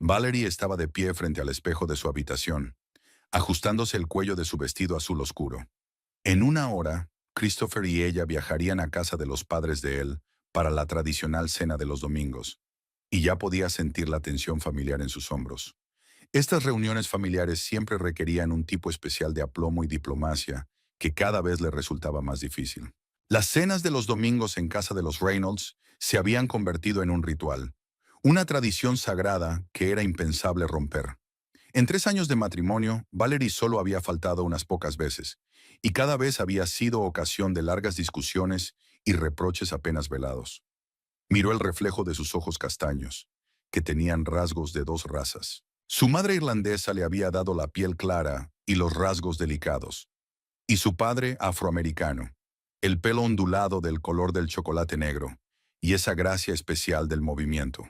Valerie estaba de pie frente al espejo de su habitación, ajustándose el cuello de su vestido azul oscuro. En una hora, Christopher y ella viajarían a casa de los padres de él para la tradicional cena de los domingos, y ya podía sentir la tensión familiar en sus hombros. Estas reuniones familiares siempre requerían un tipo especial de aplomo y diplomacia que cada vez le resultaba más difícil. Las cenas de los domingos en casa de los Reynolds se habían convertido en un ritual, una tradición sagrada que era impensable romper. En 3 años de matrimonio, Valerie solo había faltado unas pocas veces, y cada vez había sido ocasión de largas discusiones y reproches apenas velados. Miró el reflejo de sus ojos castaños, que tenían rasgos de dos razas. Su madre irlandesa le había dado la piel clara y los rasgos delicados, y su padre afroamericano, el pelo ondulado del color del chocolate negro, y esa gracia especial del movimiento.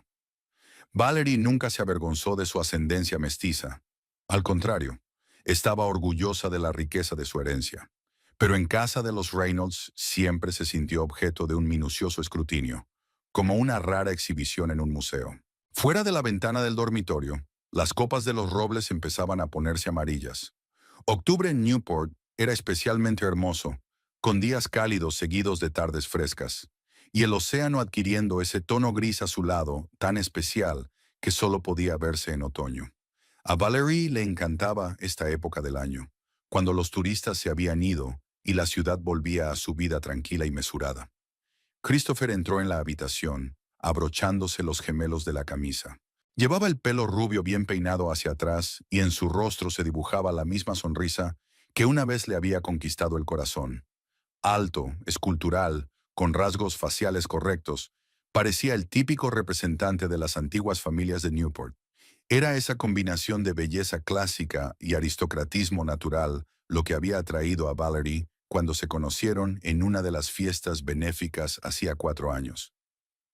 Valerie nunca se avergonzó de su ascendencia mestiza. Al contrario, estaba orgullosa de la riqueza de su herencia. Pero en casa de los Reynolds siempre se sintió objeto de un minucioso escrutinio, como una rara exhibición en un museo. Fuera de la ventana del dormitorio, las copas de los robles empezaban a ponerse amarillas. Octubre en Newport era especialmente hermoso, con días cálidos seguidos de tardes frescas, y el océano adquiriendo ese tono gris azulado tan especial que solo podía verse en otoño. A Valerie le encantaba esta época del año, cuando los turistas se habían ido y la ciudad volvía a su vida tranquila y mesurada. Christopher entró en la habitación, abrochándose los gemelos de la camisa. Llevaba el pelo rubio bien peinado hacia atrás y en su rostro se dibujaba la misma sonrisa que una vez le había conquistado el corazón. Alto, escultural, con rasgos faciales correctos, parecía el típico representante de las antiguas familias de Newport. Era esa combinación de belleza clásica y aristocratismo natural lo que había atraído a Valerie cuando se conocieron en una de las fiestas benéficas hacía 4 años.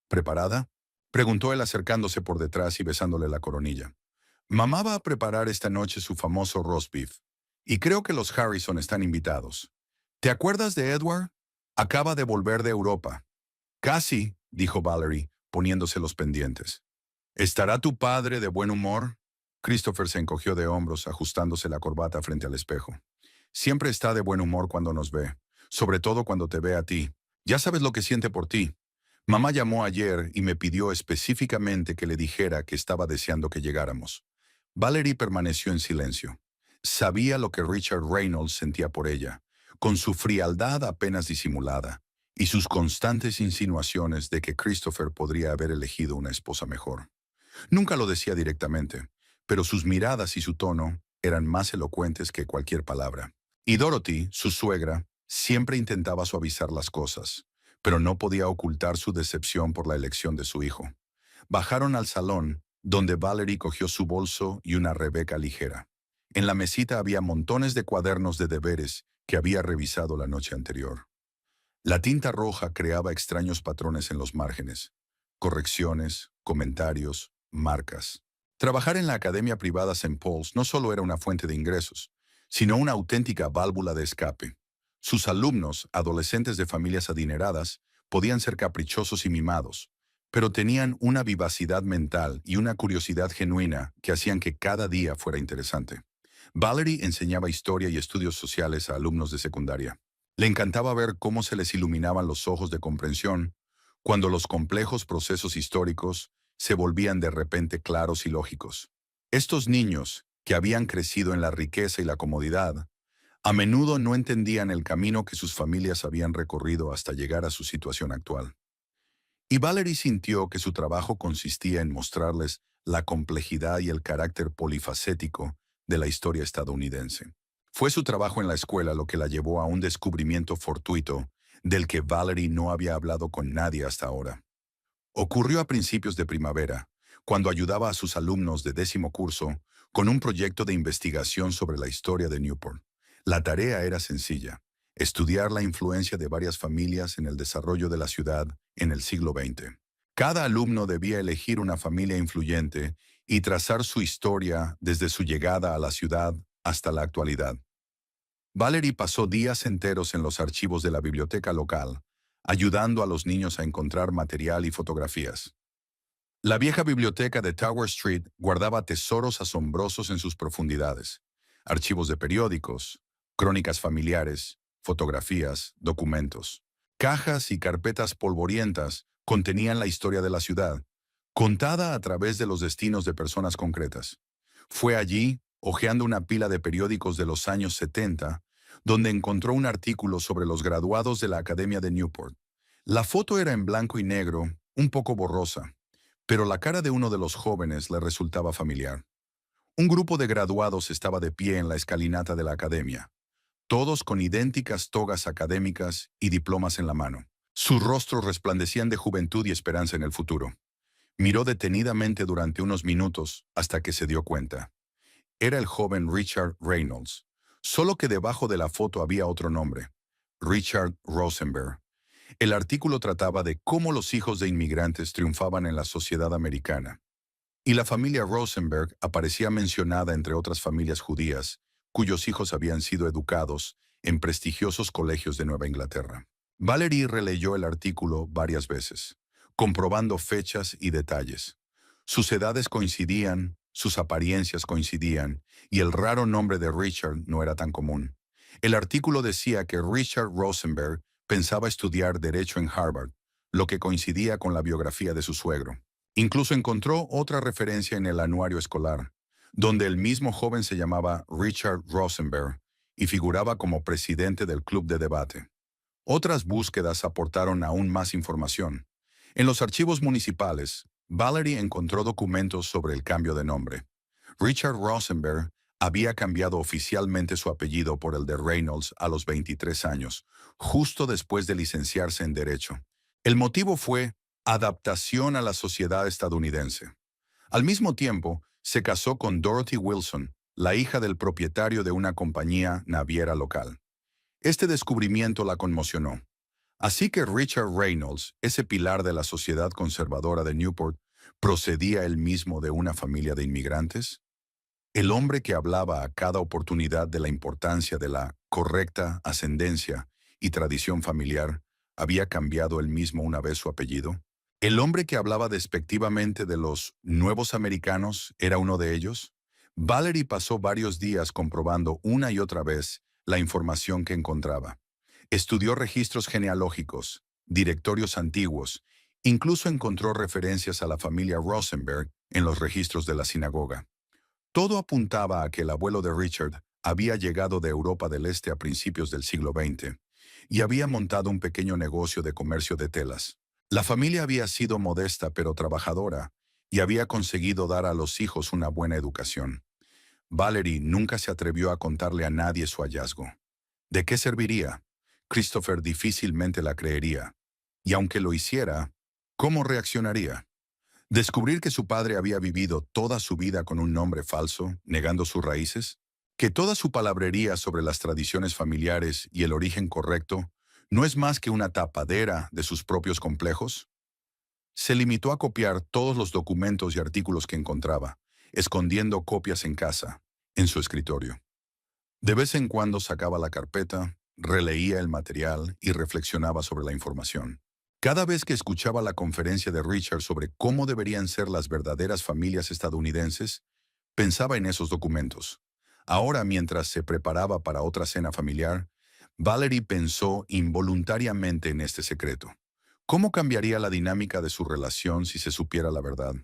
¿Preparada?, preguntó él acercándose por detrás y besándole la coronilla. Mamá va a preparar esta noche su famoso roast beef, y creo que los Harrison están invitados. ¿Te acuerdas de Edward? Acaba de volver de Europa. Casi, dijo Valerie, poniéndose los pendientes. ¿Estará tu padre de buen humor? Christopher se encogió de hombros, ajustándose la corbata frente al espejo. Siempre está de buen humor cuando nos ve, sobre todo cuando te ve a ti. Ya sabes lo que siente por ti. Mamá llamó ayer y me pidió específicamente que le dijera que estaba deseando que llegáramos. Valerie permaneció en silencio. Sabía lo que Richard Reynolds sentía por ella, con su frialdad apenas disimulada, y sus constantes insinuaciones de que Christopher podría haber elegido una esposa mejor. Nunca lo decía directamente, pero sus miradas y su tono eran más elocuentes que cualquier palabra. Y Dorothy, su suegra, siempre intentaba suavizar las cosas, pero no podía ocultar su decepción por la elección de su hijo. Bajaron al salón, donde Valerie cogió su bolso y una Rebeca ligera. En la mesita había montones de cuadernos de deberes que había revisado la noche anterior. La tinta roja creaba extraños patrones en los márgenes, correcciones, comentarios, marcas. Trabajar en la Academia Privada St. Paul's no solo era una fuente de ingresos, sino una auténtica válvula de escape. Sus alumnos, adolescentes de familias adineradas, podían ser caprichosos y mimados, pero tenían una vivacidad mental y una curiosidad genuina que hacían que cada día fuera interesante. Valerie enseñaba historia y estudios sociales a alumnos de secundaria. Le encantaba ver cómo se les iluminaban los ojos de comprensión cuando los complejos procesos históricos se volvían de repente claros y lógicos. Estos niños, que habían crecido en la riqueza y la comodidad, a menudo no entendían el camino que sus familias habían recorrido hasta llegar a su situación actual. Y Valerie sintió que su trabajo consistía en mostrarles la complejidad y el carácter polifacético de la historia estadounidense. Fue su trabajo en la escuela lo que la llevó a un descubrimiento fortuito del que Valerie no había hablado con nadie hasta ahora. Ocurrió a principios de primavera, cuando ayudaba a sus alumnos de 10º curso con un proyecto de investigación sobre la historia de Newport. La tarea era sencilla: estudiar la influencia de varias familias en el desarrollo de la ciudad en el siglo XX. Cada alumno debía elegir una familia influyente y trazar su historia desde su llegada a la ciudad hasta la actualidad. Valerie pasó días enteros en los archivos de la biblioteca local, ayudando a los niños a encontrar material y fotografías. La vieja biblioteca de Tower Street guardaba tesoros asombrosos en sus profundidades. Archivos de periódicos, crónicas familiares, fotografías, documentos. Cajas y carpetas polvorientas contenían la historia de la ciudad, contada a través de los destinos de personas concretas. Fue allí, hojeando una pila de periódicos de los años 70, donde encontró un artículo sobre los graduados de la Academia de Newport. La foto era en blanco y negro, un poco borrosa, pero la cara de uno de los jóvenes le resultaba familiar. Un grupo de graduados estaba de pie en la escalinata de la academia, todos con idénticas togas académicas y diplomas en la mano. Sus rostros resplandecían de juventud y esperanza en el futuro. Miró detenidamente durante unos minutos hasta que se dio cuenta. Era el joven Richard Reynolds, solo que debajo de la foto había otro nombre, Richard Rosenberg. El artículo trataba de cómo los hijos de inmigrantes triunfaban en la sociedad americana, y la familia Rosenberg aparecía mencionada entre otras familias judías, cuyos hijos habían sido educados en prestigiosos colegios de Nueva Inglaterra. Valerie releyó el artículo varias veces, comprobando fechas y detalles. Sus edades coincidían, sus apariencias coincidían, y el raro nombre de Richard no era tan común. El artículo decía que Richard Rosenberg pensaba estudiar Derecho en Harvard, lo que coincidía con la biografía de su suegro. Incluso encontró otra referencia en el anuario escolar, donde el mismo joven se llamaba Richard Rosenberg y figuraba como presidente del club de debate. Otras búsquedas aportaron aún más información. En los archivos municipales, Valerie encontró documentos sobre el cambio de nombre. Richard Rosenberg había cambiado oficialmente su apellido por el de Reynolds a los 23 años, justo después de licenciarse en Derecho. El motivo fue adaptación a la sociedad estadounidense. Al mismo tiempo, se casó con Dorothy Wilson, la hija del propietario de una compañía naviera local. Este descubrimiento la conmocionó. Así que Richard Reynolds, ese pilar de la sociedad conservadora de Newport, ¿procedía él mismo de una familia de inmigrantes? El hombre que hablaba a cada oportunidad de la importancia de la correcta ascendencia y tradición familiar, ¿había cambiado él mismo una vez su apellido? ¿El hombre que hablaba despectivamente de los nuevos americanos era uno de ellos? Valerie pasó varios días comprobando una y otra vez la información que encontraba. Estudió registros genealógicos, directorios antiguos, incluso encontró referencias a la familia Rosenberg en los registros de la sinagoga. Todo apuntaba a que el abuelo de Richard había llegado de Europa del Este a principios del siglo XX y había montado un pequeño negocio de comercio de telas. La familia había sido modesta pero trabajadora y había conseguido dar a los hijos una buena educación. Valerie nunca se atrevió a contarle a nadie su hallazgo. ¿De qué serviría? Christopher difícilmente la creería. Y aunque lo hiciera, ¿cómo reaccionaría? Descubrir que su padre había vivido toda su vida con un nombre falso, negando sus raíces, que toda su palabrería sobre las tradiciones familiares y el origen correcto no es más que una tapadera de sus propios complejos. Se limitó a copiar todos los documentos y artículos que encontraba, escondiendo copias en casa, en su escritorio. De vez en cuando sacaba la carpeta, releía el material y reflexionaba sobre la información. Cada vez que escuchaba la conferencia de Richard sobre cómo deberían ser las verdaderas familias estadounidenses, pensaba en esos documentos. Ahora, mientras se preparaba para otra cena familiar, Valerie pensó involuntariamente en este secreto. ¿Cómo cambiaría la dinámica de su relación si se supiera la verdad?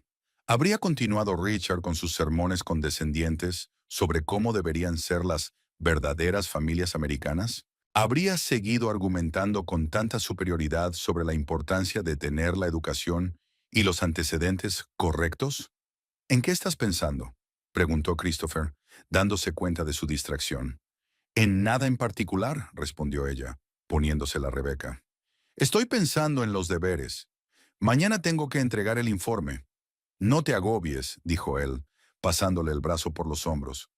¿Habría continuado Richard con sus sermones condescendientes sobre cómo deberían ser las verdaderas familias americanas? ¿Habría seguido argumentando con tanta superioridad sobre la importancia de tener la educación y los antecedentes correctos? ¿En qué estás pensando?, preguntó Christopher, dándose cuenta de su distracción. En nada en particular, respondió ella, poniéndose la Rebeca. Estoy pensando en los deberes. Mañana tengo que entregar el informe. No te agobies, dijo él, pasándole el brazo por los hombros.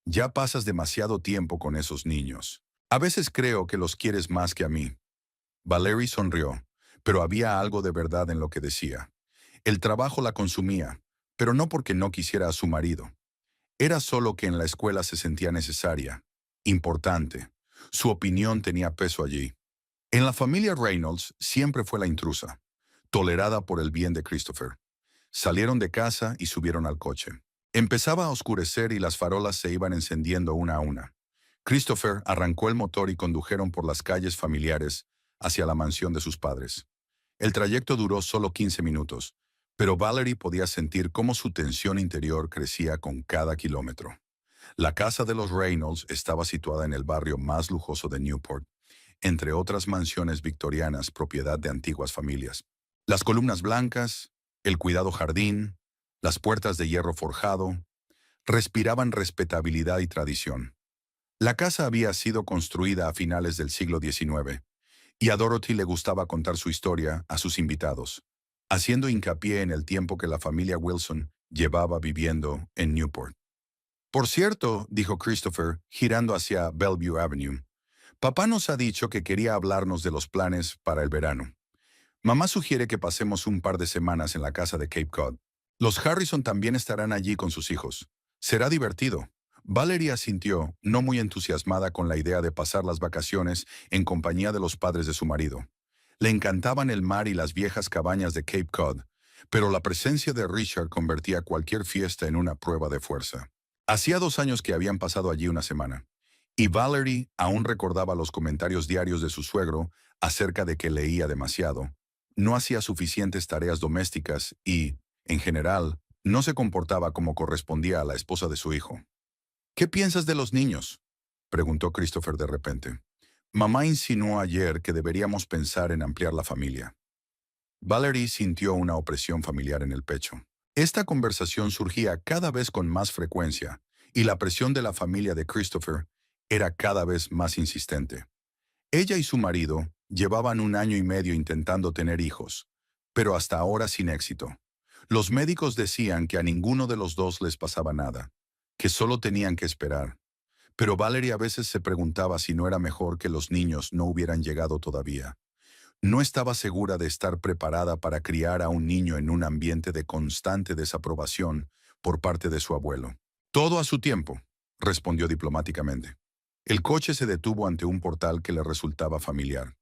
Ya pasas demasiado tiempo con esos niños. A veces creo que los quieres más que a mí. Valerie sonrió, pero había algo de verdad en lo que decía. El trabajo la consumía, pero no porque no quisiera a su marido. Era solo que en la escuela se sentía necesaria, importante. Su opinión tenía peso allí. En la familia Reynolds siempre fue la intrusa, tolerada por el bien de Christopher. Salieron de casa y subieron al coche. Empezaba a oscurecer y las farolas se iban encendiendo una a una. Christopher arrancó el motor y condujeron por las calles familiares hacia la mansión de sus padres. El trayecto duró solo 15 minutos, pero Valerie podía sentir cómo su tensión interior crecía con cada kilómetro. La casa de los Reynolds estaba situada en el barrio más lujoso de Newport, entre otras mansiones victorianas propiedad de antiguas familias. Las columnas blancas, el cuidado jardín, las puertas de hierro forjado, respiraban respetabilidad y tradición. La casa había sido construida a finales del siglo XIX, y a Dorothy le gustaba contar su historia a sus invitados, haciendo hincapié en el tiempo que la familia Wilson llevaba viviendo en Newport. Por cierto, dijo Christopher, girando hacia Bellevue Avenue, papá nos ha dicho que quería hablarnos de los planes para el verano. Mamá sugiere que pasemos un par de semanas en la casa de Cape Cod. Los Harrison también estarán allí con sus hijos. Será divertido. Valerie asintió, no muy entusiasmada con la idea de pasar las vacaciones en compañía de los padres de su marido. Le encantaban el mar y las viejas cabañas de Cape Cod, pero la presencia de Richard convertía cualquier fiesta en una prueba de fuerza. Hacía 2 años que habían pasado allí una semana, y Valerie aún recordaba los comentarios diarios de su suegro acerca de que leía demasiado, no hacía suficientes tareas domésticas y, en general, no se comportaba como correspondía a la esposa de su hijo. ¿Qué piensas de los niños?, preguntó Christopher de repente. Mamá insinuó ayer que deberíamos pensar en ampliar la familia. Valerie sintió una opresión familiar en el pecho. Esta conversación surgía cada vez con más frecuencia, y la presión de la familia de Christopher era cada vez más insistente. Ella y su marido llevaban 1 año y medio intentando tener hijos, pero hasta ahora sin éxito. Los médicos decían que a ninguno de los dos les pasaba nada, que solo tenían que esperar. Pero Valerie a veces se preguntaba si no era mejor que los niños no hubieran llegado todavía. No estaba segura de estar preparada para criar a un niño en un ambiente de constante desaprobación por parte de su abuelo. Todo a su tiempo, respondió diplomáticamente. El coche se detuvo ante un portal que le resultaba familiar.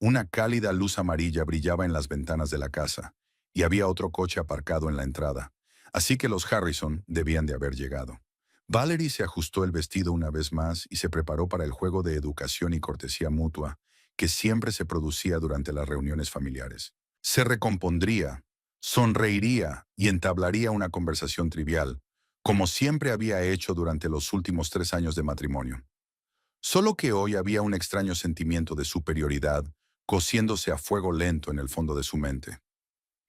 Una cálida luz amarilla brillaba en las ventanas de la casa, y había otro coche aparcado en la entrada, así que los Harrison debían de haber llegado. Valerie se ajustó el vestido una vez más y se preparó para el juego de educación y cortesía mutua que siempre se producía durante las reuniones familiares. Se recompondría, sonreiría y entablaría una conversación trivial, como siempre había hecho durante los últimos 3 años de matrimonio. Solo que hoy había un extraño sentimiento de superioridad cociéndose a fuego lento en el fondo de su mente.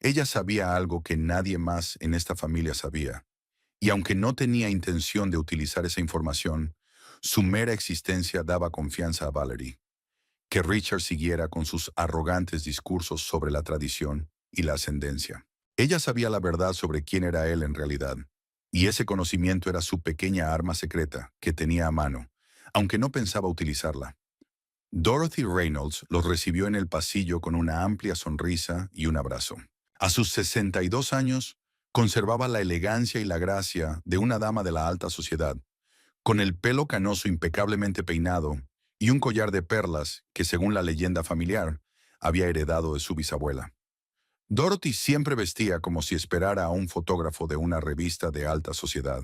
Ella sabía algo que nadie más en esta familia sabía, y aunque no tenía intención de utilizar esa información, su mera existencia daba confianza a Valerie. Que Richard siguiera con sus arrogantes discursos sobre la tradición y la ascendencia. Ella sabía la verdad sobre quién era él en realidad, y ese conocimiento era su pequeña arma secreta que tenía a mano, aunque no pensaba utilizarla. Dorothy Reynolds los recibió en el pasillo con una amplia sonrisa y un abrazo. A sus 62 años, conservaba la elegancia y la gracia de una dama de la alta sociedad, con el pelo canoso impecablemente peinado y un collar de perlas que, según la leyenda familiar, había heredado de su bisabuela. Dorothy siempre vestía como si esperara a un fotógrafo de una revista de alta sociedad.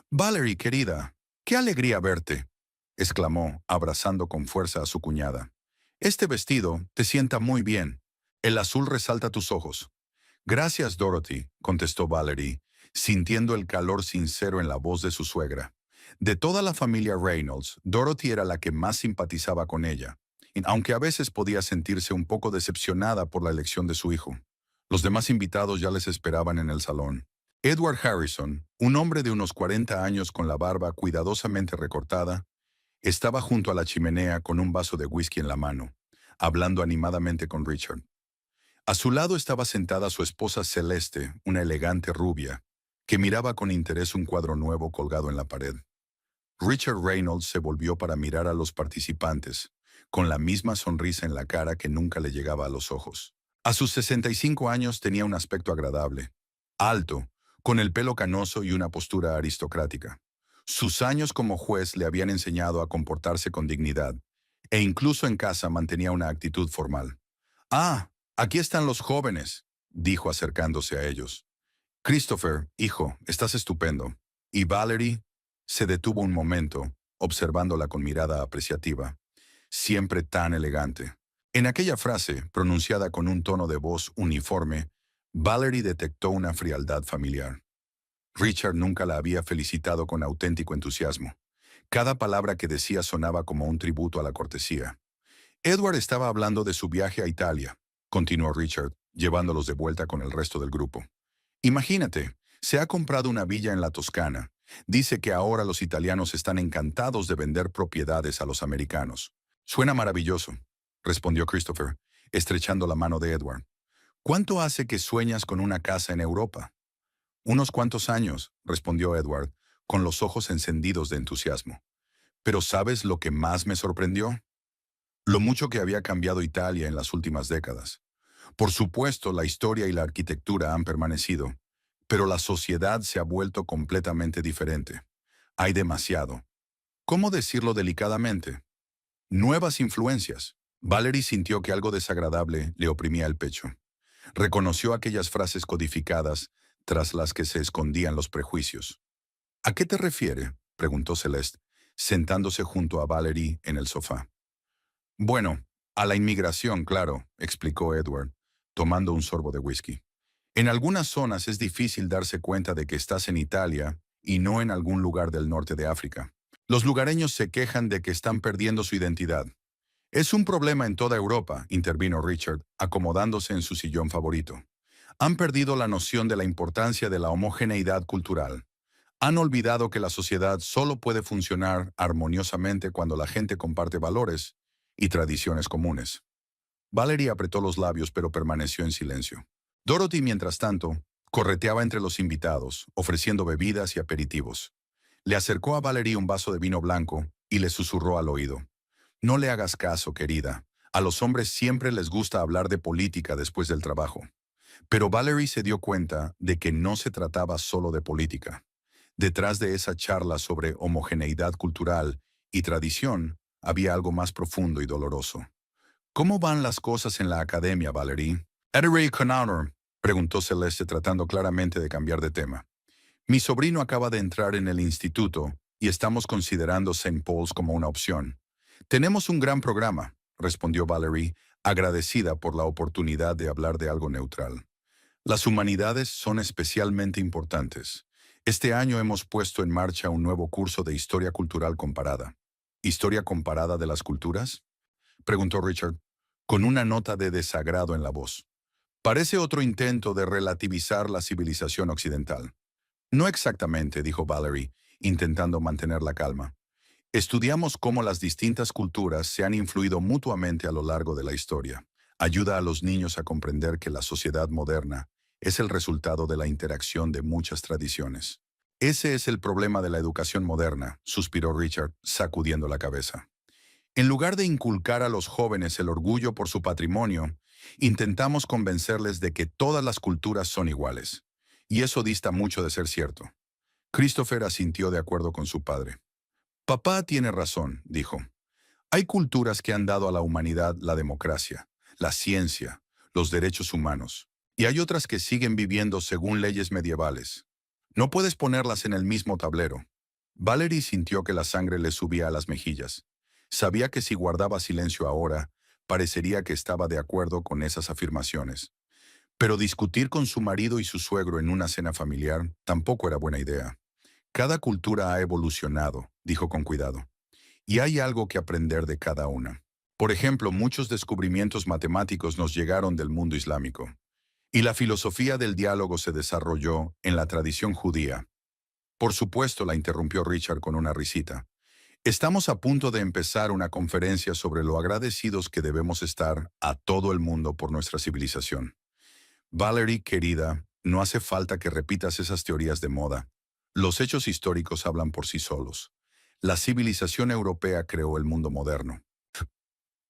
«Valerie, querida, qué alegría verte», exclamó, abrazando con fuerza a su cuñada. «Este vestido te sienta muy bien. El azul resalta tus ojos». «Gracias, Dorothy», contestó Valerie, sintiendo el calor sincero en la voz de su suegra. De toda la familia Reynolds, Dorothy era la que más simpatizaba con ella, aunque a veces podía sentirse un poco decepcionada por la elección de su hijo. Los demás invitados ya les esperaban en el salón. Edward Harrison, un hombre de unos 40 años con la barba cuidadosamente recortada, estaba junto a la chimenea con un vaso de whisky en la mano, hablando animadamente con Richard. A su lado estaba sentada su esposa Celeste, una elegante rubia, que miraba con interés un cuadro nuevo colgado en la pared. Richard Reynolds se volvió para mirar a los participantes, con la misma sonrisa en la cara que nunca le llegaba a los ojos. A sus 65 años tenía un aspecto agradable, alto, con el pelo canoso y una postura aristocrática. Sus años como juez le habían enseñado a comportarse con dignidad, e incluso en casa mantenía una actitud formal. «Ah, aquí están los jóvenes», dijo acercándose a ellos. Christopher, hijo, estás estupendo. Y Valerie se detuvo un momento, observándola con mirada apreciativa. Siempre tan elegante. En aquella frase, pronunciada con un tono de voz uniforme, Valerie detectó una frialdad familiar. Richard nunca la había felicitado con auténtico entusiasmo. Cada palabra que decía sonaba como un tributo a la cortesía. Edward estaba hablando de su viaje a Italia, continuó Richard, llevándolos de vuelta con el resto del grupo. Imagínate, se ha comprado una villa en la Toscana. Dice que ahora los italianos están encantados de vender propiedades a los americanos. Suena maravilloso, respondió Christopher, estrechando la mano de Edward. ¿Cuánto hace que sueñas con una casa en Europa? Unos cuantos años, respondió Edward, con los ojos encendidos de entusiasmo. Pero ¿sabes lo que más me sorprendió? Lo mucho que había cambiado Italia en las últimas décadas. Por supuesto, la historia y la arquitectura han permanecido, pero la sociedad se ha vuelto completamente diferente. Hay demasiado. ¿Cómo decirlo delicadamente? Nuevas influencias. Valerie sintió que algo desagradable le oprimía el pecho. Reconoció aquellas frases codificadas tras las que se escondían los prejuicios. ¿A qué te refiere?, preguntó Celeste, sentándose junto a Valerie en el sofá. Bueno, a la inmigración, claro, explicó Edward, tomando un sorbo de whisky. En algunas zonas es difícil darse cuenta de que estás en Italia y no en algún lugar del norte de África. Los lugareños se quejan de que están perdiendo su identidad. Es un problema en toda Europa, intervino Richard, acomodándose en su sillón favorito. Han perdido la noción de la importancia de la homogeneidad cultural. Han olvidado que la sociedad solo puede funcionar armoniosamente cuando la gente comparte valores y tradiciones comunes. Valerie apretó los labios pero permaneció en silencio. Dorothy, mientras tanto, correteaba entre los invitados, ofreciendo bebidas y aperitivos. Le acercó a Valerie un vaso de vino blanco y le susurró al oído. No le hagas caso, querida. A los hombres siempre les gusta hablar de política después del trabajo. Pero Valerie se dio cuenta de que no se trataba solo de política. Detrás de esa charla sobre homogeneidad cultural y tradición había algo más profundo y doloroso. ¿Cómo van las cosas en la academia, Valerie? ¿Eres con honor?, preguntó Celeste tratando claramente de cambiar de tema. Mi sobrino acaba de entrar en el instituto y estamos considerando St. Paul's como una opción. Tenemos un gran programa, respondió Valerie, agradecida por la oportunidad de hablar de algo neutral. Las humanidades son especialmente importantes. Este año hemos puesto en marcha un nuevo curso de Historia Cultural Comparada. ¿Historia comparada de las culturas?, preguntó Richard, con una nota de desagrado en la voz. Parece otro intento de relativizar la civilización occidental. No exactamente, dijo Valerie, intentando mantener la calma. Estudiamos cómo las distintas culturas se han influido mutuamente a lo largo de la historia. Ayuda a los niños a comprender que la sociedad moderna es el resultado de la interacción de muchas tradiciones. Ese es el problema de la educación moderna, suspiró Richard, sacudiendo la cabeza. En lugar de inculcar a los jóvenes el orgullo por su patrimonio, intentamos convencerles de que todas las culturas son iguales. Y eso dista mucho de ser cierto. Christopher asintió de acuerdo con su padre. Papá tiene razón, dijo. Hay culturas que han dado a la humanidad la democracia, la ciencia, los derechos humanos, y hay otras que siguen viviendo según leyes medievales. No puedes ponerlas en el mismo tablero. Valerie sintió que la sangre le subía a las mejillas. Sabía que si guardaba silencio ahora, parecería que estaba de acuerdo con esas afirmaciones. Pero discutir con su marido y su suegro en una cena familiar tampoco era buena idea. Cada cultura ha evolucionado, dijo con cuidado, y hay algo que aprender de cada una. Por ejemplo, muchos descubrimientos matemáticos nos llegaron del mundo islámico, y la filosofía del diálogo se desarrolló en la tradición judía. Por supuesto, la interrumpió Richard con una risita. Estamos a punto de empezar una conferencia sobre lo agradecidos que debemos estar a todo el mundo por nuestra civilización. Valerie, querida, no hace falta que repitas esas teorías de moda. Los hechos históricos hablan por sí solos. La civilización europea creó el mundo moderno.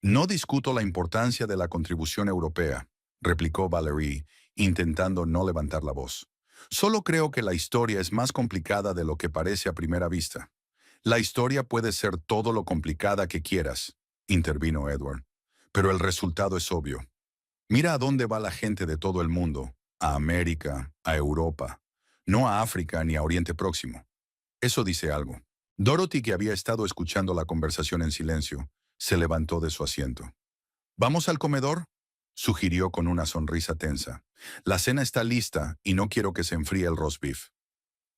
No discuto la importancia de la contribución europea, replicó Valerie, intentando no levantar la voz. Solo creo que la historia es más complicada de lo que parece a primera vista. La historia puede ser todo lo complicada que quieras, intervino Edward, pero el resultado es obvio. Mira a dónde va la gente de todo el mundo, a América, a Europa, no a África ni a Oriente Próximo. Eso dice algo. Dorothy, que había estado escuchando la conversación en silencio, se levantó de su asiento. ¿Vamos al comedor?, sugirió con una sonrisa tensa. La cena está lista y no quiero que se enfríe el roast beef.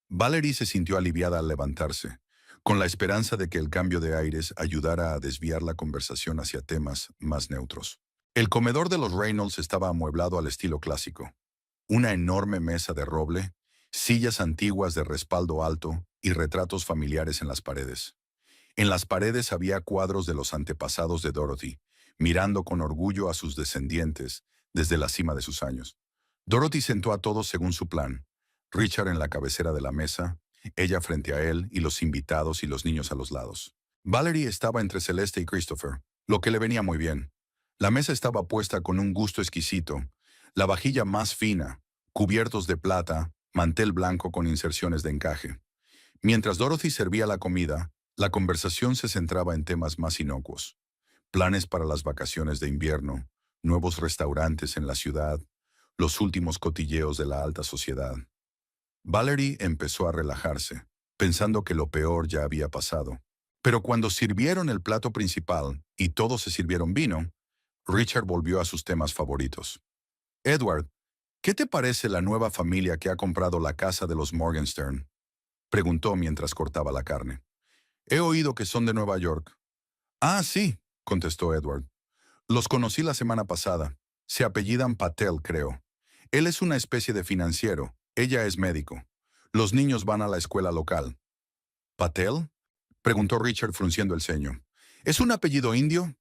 Valerie se sintió aliviada al levantarse, con la esperanza de que el cambio de aires ayudara a desviar la conversación hacia temas más neutros. El comedor de los Reynolds estaba amueblado al estilo clásico. Una enorme mesa de roble, sillas antiguas de respaldo alto y retratos familiares en las paredes. En las paredes había cuadros de los antepasados de Dorothy, mirando con orgullo a sus descendientes desde la cima de sus años. Dorothy sentó a todos según su plan. Richard en la cabecera de la mesa, ella frente a él y los invitados y los niños a los lados. Valerie estaba entre Celeste y Christopher, lo que le venía muy bien. La mesa estaba puesta con un gusto exquisito, la vajilla más fina, cubiertos de plata, mantel blanco con inserciones de encaje. Mientras Dorothy servía la comida, la conversación se centraba en temas más inocuos. Planes para las vacaciones de invierno, nuevos restaurantes en la ciudad, los últimos cotilleos de la alta sociedad. Valerie empezó a relajarse, pensando que lo peor ya había pasado. Pero cuando sirvieron el plato principal y todos se sirvieron vino, Richard volvió a sus temas favoritos. Edward, ¿qué te parece la nueva familia que ha comprado la casa de los Morgenstern?, preguntó mientras cortaba la carne. He oído que son de Nueva York. Ah, sí, contestó Edward. Los conocí la semana pasada. Se apellidan Patel, creo. Él es una especie de financiero. Ella es médico. Los niños van a la escuela local. ¿Patel?, preguntó Richard frunciendo el ceño. ¿Es un apellido indio?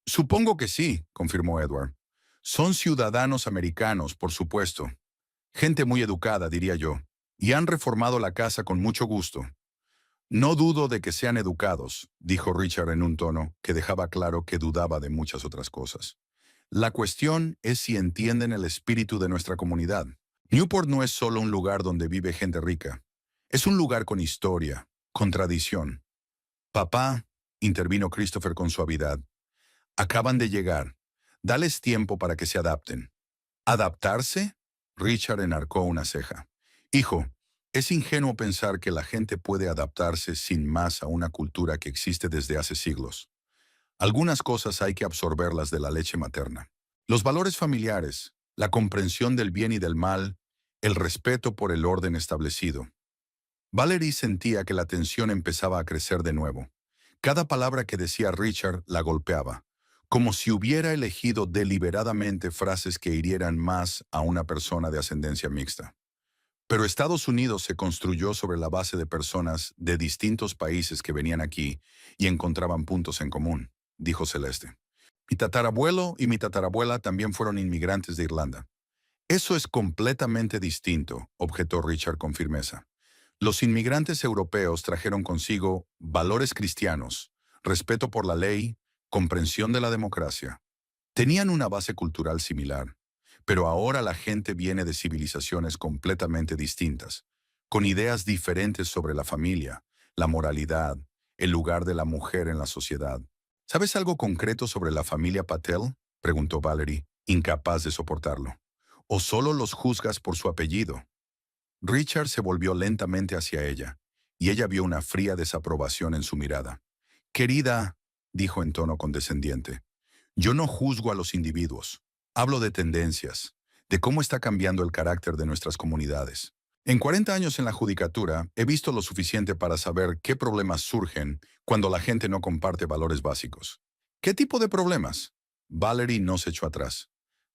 Supongo que sí, confirmó Edward. Son ciudadanos americanos, por supuesto. Gente muy educada, diría yo. Y han reformado la casa con mucho gusto. No dudo de que sean educados, dijo Richard en un tono que dejaba claro que dudaba de muchas otras cosas. La cuestión es si entienden el espíritu de nuestra comunidad. Newport no es solo un lugar donde vive gente rica. Es un lugar con historia, con tradición. Papá, intervino Christopher con suavidad, acaban de llegar. Dales tiempo para que se adapten. ¿Adaptarse? Richard enarcó una ceja. Hijo, es ingenuo pensar que la gente puede adaptarse sin más a una cultura que existe desde hace siglos. Algunas cosas hay que absorberlas de la leche materna. Los valores familiares, la comprensión del bien y del mal, el respeto por el orden establecido. Valerie sentía que la tensión empezaba a crecer de nuevo. Cada palabra que decía Richard la golpeaba, como si hubiera elegido deliberadamente frases que hirieran más a una persona de ascendencia mixta. Pero Estados Unidos se construyó sobre la base de personas de distintos países que venían aquí y encontraban puntos en común, dijo Celeste. Mi tatarabuelo y mi tatarabuela también fueron inmigrantes de Irlanda. Eso es completamente distinto, objetó Richard con firmeza. Los inmigrantes europeos trajeron consigo valores cristianos, respeto por la ley, comprensión de la democracia. Tenían una base cultural similar, pero ahora la gente viene de civilizaciones completamente distintas, con ideas diferentes sobre la familia, la moralidad, el lugar de la mujer en la sociedad. ¿Sabes algo concreto sobre la familia Patel?, preguntó Valerie, incapaz de soportarlo. ¿O solo los juzgas por su apellido? Richard se volvió lentamente hacia ella, y ella vio una fría desaprobación en su mirada. Querida, dijo en tono condescendiente, yo no juzgo a los individuos. Hablo de tendencias, de cómo está cambiando el carácter de nuestras comunidades. En 40 años en la judicatura, he visto lo suficiente para saber qué problemas surgen cuando la gente no comparte valores básicos. ¿Qué tipo de problemas? Valerie no se echó atrás.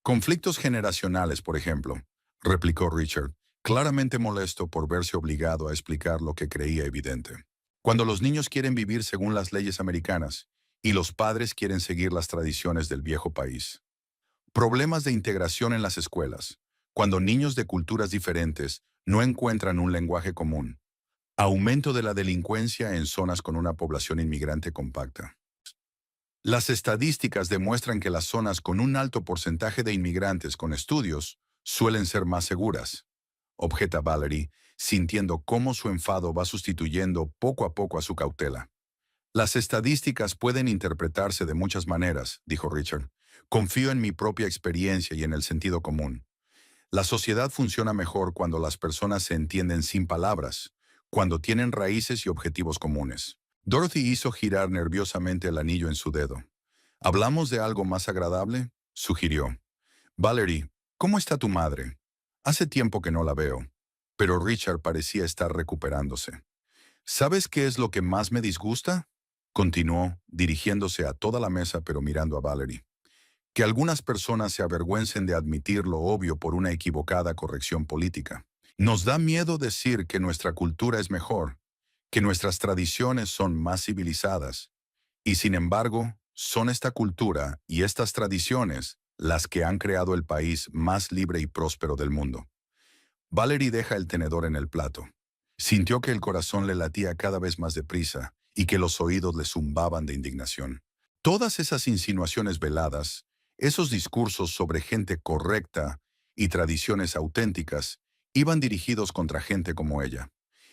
Conflictos generacionales, por ejemplo, replicó Richard, claramente molesto por verse obligado a explicar lo que creía evidente. Cuando los niños quieren vivir según las leyes americanas y los padres quieren seguir las tradiciones del viejo país. Problemas de integración en las escuelas, cuando niños de culturas diferentes no encuentran un lenguaje común. Aumento de la delincuencia en zonas con una población inmigrante compacta. Las estadísticas demuestran que las zonas con un alto porcentaje de inmigrantes con estudios suelen ser más seguras, objeta Valerie, sintiendo cómo su enfado va sustituyendo poco a poco a su cautela. Las estadísticas pueden interpretarse de muchas maneras, dijo Richard. Confío en mi propia experiencia y en el sentido común. La sociedad funciona mejor cuando las personas se entienden sin palabras, cuando tienen raíces y objetivos comunes. Dorothy hizo girar nerviosamente el anillo en su dedo. ¿Hablamos de algo más agradable?, sugirió. Valerie, ¿cómo está tu madre? Hace tiempo que no la veo. Pero Richard parecía estar recuperándose. ¿Sabes qué es lo que más me disgusta?, continuó, dirigiéndose a toda la mesa pero mirando a Valerie. Que algunas personas se avergüencen de admitir lo obvio por una equivocada corrección política. Nos da miedo decir que nuestra cultura es mejor, que nuestras tradiciones son más civilizadas, y sin embargo, son esta cultura y estas tradiciones las que han creado el país más libre y próspero del mundo. Valerie deja el tenedor en el plato. Sintió que el corazón le latía cada vez más deprisa y que los oídos le zumbaban de indignación. Todas esas insinuaciones veladas, esos discursos sobre gente correcta y tradiciones auténticas, iban dirigidos contra gente como ella.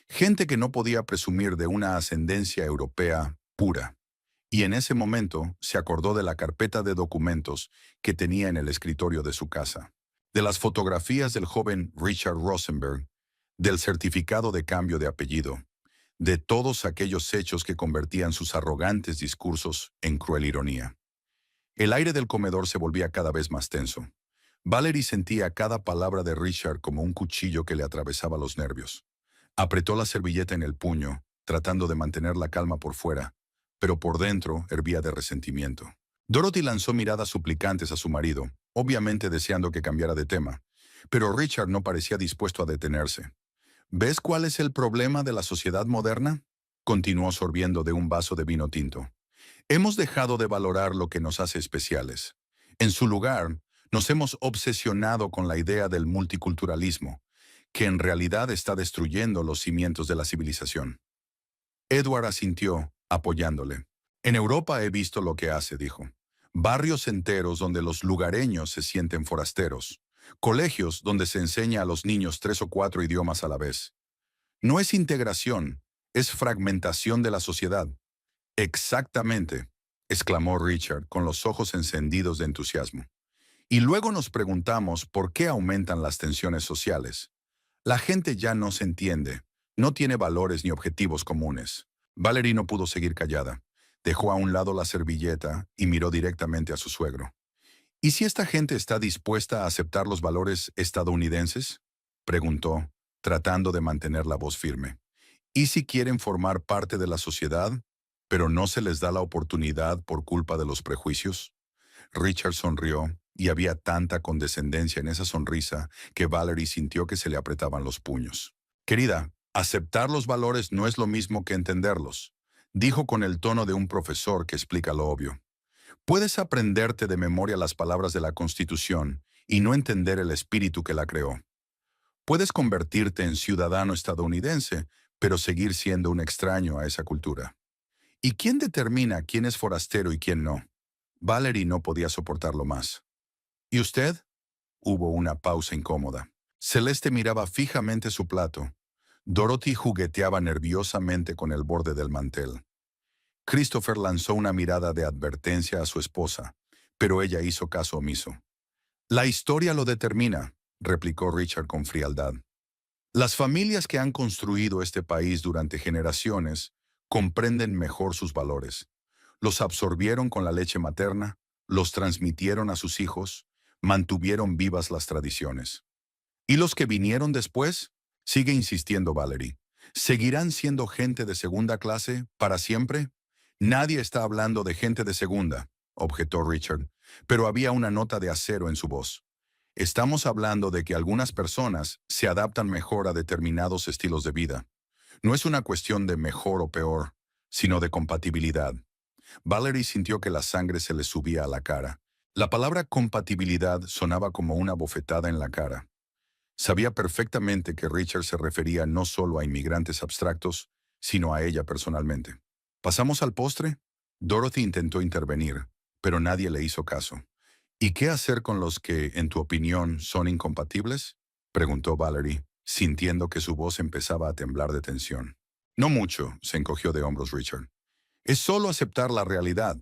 Gente que no podía presumir de una ascendencia europea pura. Y en ese momento se acordó de la carpeta de documentos que tenía en el escritorio de su casa, de las fotografías del joven Richard Rosenberg, del certificado de cambio de apellido, de todos aquellos hechos que convertían sus arrogantes discursos en cruel ironía. El aire del comedor se volvía cada vez más tenso. Valerie sentía cada palabra de Richard como un cuchillo que le atravesaba los nervios. Apretó la servilleta en el puño, tratando de mantener la calma por fuera, pero por dentro hervía de resentimiento. Dorothy lanzó miradas suplicantes a su marido, obviamente deseando que cambiara de tema, pero Richard no parecía dispuesto a detenerse. ¿Ves cuál es el problema de la sociedad moderna?, continuó sorbiendo de un vaso de vino tinto. Hemos dejado de valorar lo que nos hace especiales. En su lugar, nos hemos obsesionado con la idea del multiculturalismo, que en realidad está destruyendo los cimientos de la civilización. Edward asintió, apoyándole. En Europa he visto lo que hace, dijo. Barrios enteros donde los lugareños se sienten forasteros. Colegios donde se enseña a los niños 3 o 4 idiomas a la vez. No es integración, es fragmentación de la sociedad. Exactamente, exclamó Richard con los ojos encendidos de entusiasmo. Y luego nos preguntamos por qué aumentan las tensiones sociales. La gente ya no se entiende, no tiene valores ni objetivos comunes. Valerie no pudo seguir callada. Dejó a un lado la servilleta y miró directamente a su suegro. ¿Y si esta gente está dispuesta a aceptar los valores estadounidenses?, preguntó, tratando de mantener la voz firme. ¿Y si quieren formar parte de la sociedad, pero no se les da la oportunidad por culpa de los prejuicios? Richard sonrió, y había tanta condescendencia en esa sonrisa que Valerie sintió que se le apretaban los puños. Querida, aceptar los valores no es lo mismo que entenderlos, dijo con el tono de un profesor que explica lo obvio. Puedes aprenderte de memoria las palabras de la Constitución y no entender el espíritu que la creó. Puedes convertirte en ciudadano estadounidense, pero seguir siendo un extraño a esa cultura. ¿Y quién determina quién es forastero y quién no? Valerie no podía soportarlo más. ¿Y usted? Hubo una pausa incómoda. Celeste miraba fijamente su plato. Dorothy jugueteaba nerviosamente con el borde del mantel. Christopher lanzó una mirada de advertencia a su esposa, pero ella hizo caso omiso. La historia lo determina, replicó Richard con frialdad. Las familias que han construido este país durante generaciones comprenden mejor sus valores. Los absorbieron con la leche materna, los transmitieron a sus hijos, mantuvieron vivas las tradiciones. ¿Y los que vinieron después? Sigue insistiendo Valerie. ¿Seguirán siendo gente de segunda clase para siempre? Nadie está hablando de gente de segunda, objetó Richard, pero había una nota de acero en su voz. Estamos hablando de que algunas personas se adaptan mejor a determinados estilos de vida. No es una cuestión de mejor o peor, sino de compatibilidad. Valerie sintió que la sangre se le subía a la cara. La palabra compatibilidad sonaba como una bofetada en la cara. Sabía perfectamente que Richard se refería no solo a inmigrantes abstractos, sino a ella personalmente. ¿Pasamos al postre? Dorothy intentó intervenir, pero nadie le hizo caso. ¿Y qué hacer con los que, en tu opinión, son incompatibles?, preguntó Valerie, sintiendo que su voz empezaba a temblar de tensión. No mucho, se encogió de hombros Richard. Es solo aceptar la realidad.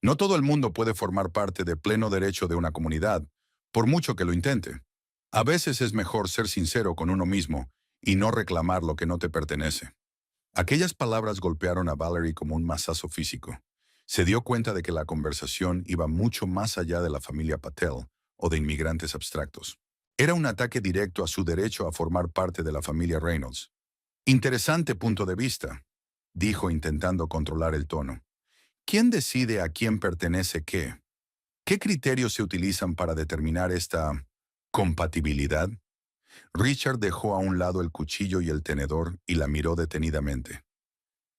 No todo el mundo puede formar parte de pleno derecho de una comunidad, por mucho que lo intente. A veces es mejor ser sincero con uno mismo y no reclamar lo que no te pertenece. Aquellas palabras golpearon a Valerie como un mazazo físico. Se dio cuenta de que la conversación iba mucho más allá de la familia Patel o de inmigrantes abstractos. Era un ataque directo a su derecho a formar parte de la familia Reynolds. Interesante punto de vista, dijo intentando controlar el tono. ¿Quién decide a quién pertenece qué? ¿Qué criterios se utilizan para determinar esta compatibilidad? Richard dejó a un lado el cuchillo y el tenedor y la miró detenidamente.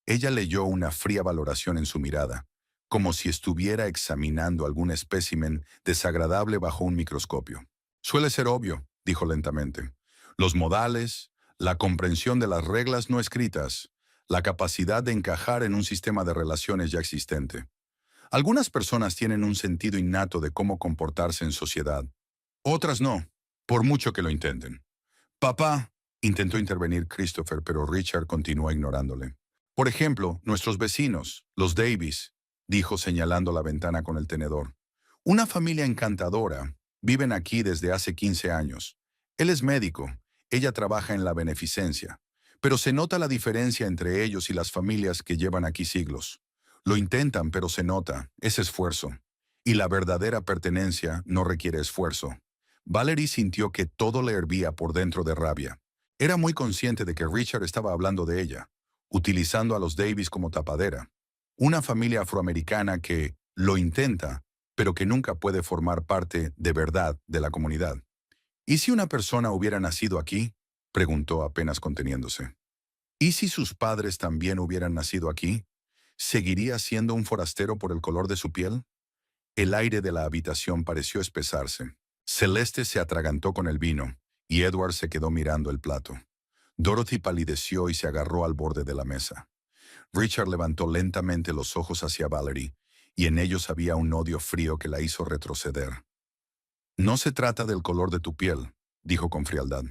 Ella leyó una fría valoración en su mirada, como si estuviera examinando algún espécimen desagradable bajo un microscopio. Suele ser obvio, dijo lentamente. Los modales, la comprensión de las reglas no escritas, la capacidad de encajar en un sistema de relaciones ya existente. Algunas personas tienen un sentido innato de cómo comportarse en sociedad. Otras no, por mucho que lo intenten. Papá, intentó intervenir Christopher, pero Richard continuó ignorándole. Por ejemplo, nuestros vecinos, los Davis, dijo señalando la ventana con el tenedor. Una familia encantadora. Viven aquí desde hace 15 años. Él es médico. Ella trabaja en la beneficencia. Pero se nota la diferencia entre ellos y las familias que llevan aquí siglos. Lo intentan, pero se nota. Es esfuerzo. Y la verdadera pertenencia no requiere esfuerzo. Valerie sintió que todo le hervía por dentro de rabia. Era muy consciente de que Richard estaba hablando de ella, utilizando a los Davis como tapadera. Una familia afroamericana que lo intenta, pero que nunca puede formar parte de verdad de la comunidad. ¿Y si una persona hubiera nacido aquí? Preguntó apenas conteniéndose. ¿Y si sus padres también hubieran nacido aquí? ¿Seguiría siendo un forastero por el color de su piel? El aire de la habitación pareció espesarse. Celeste se atragantó con el vino, y Edward se quedó mirando el plato. Dorothy palideció y se agarró al borde de la mesa. Richard levantó lentamente los ojos hacia Valerie, y en ellos había un odio frío que la hizo retroceder. No se trata del color de tu piel, dijo con frialdad.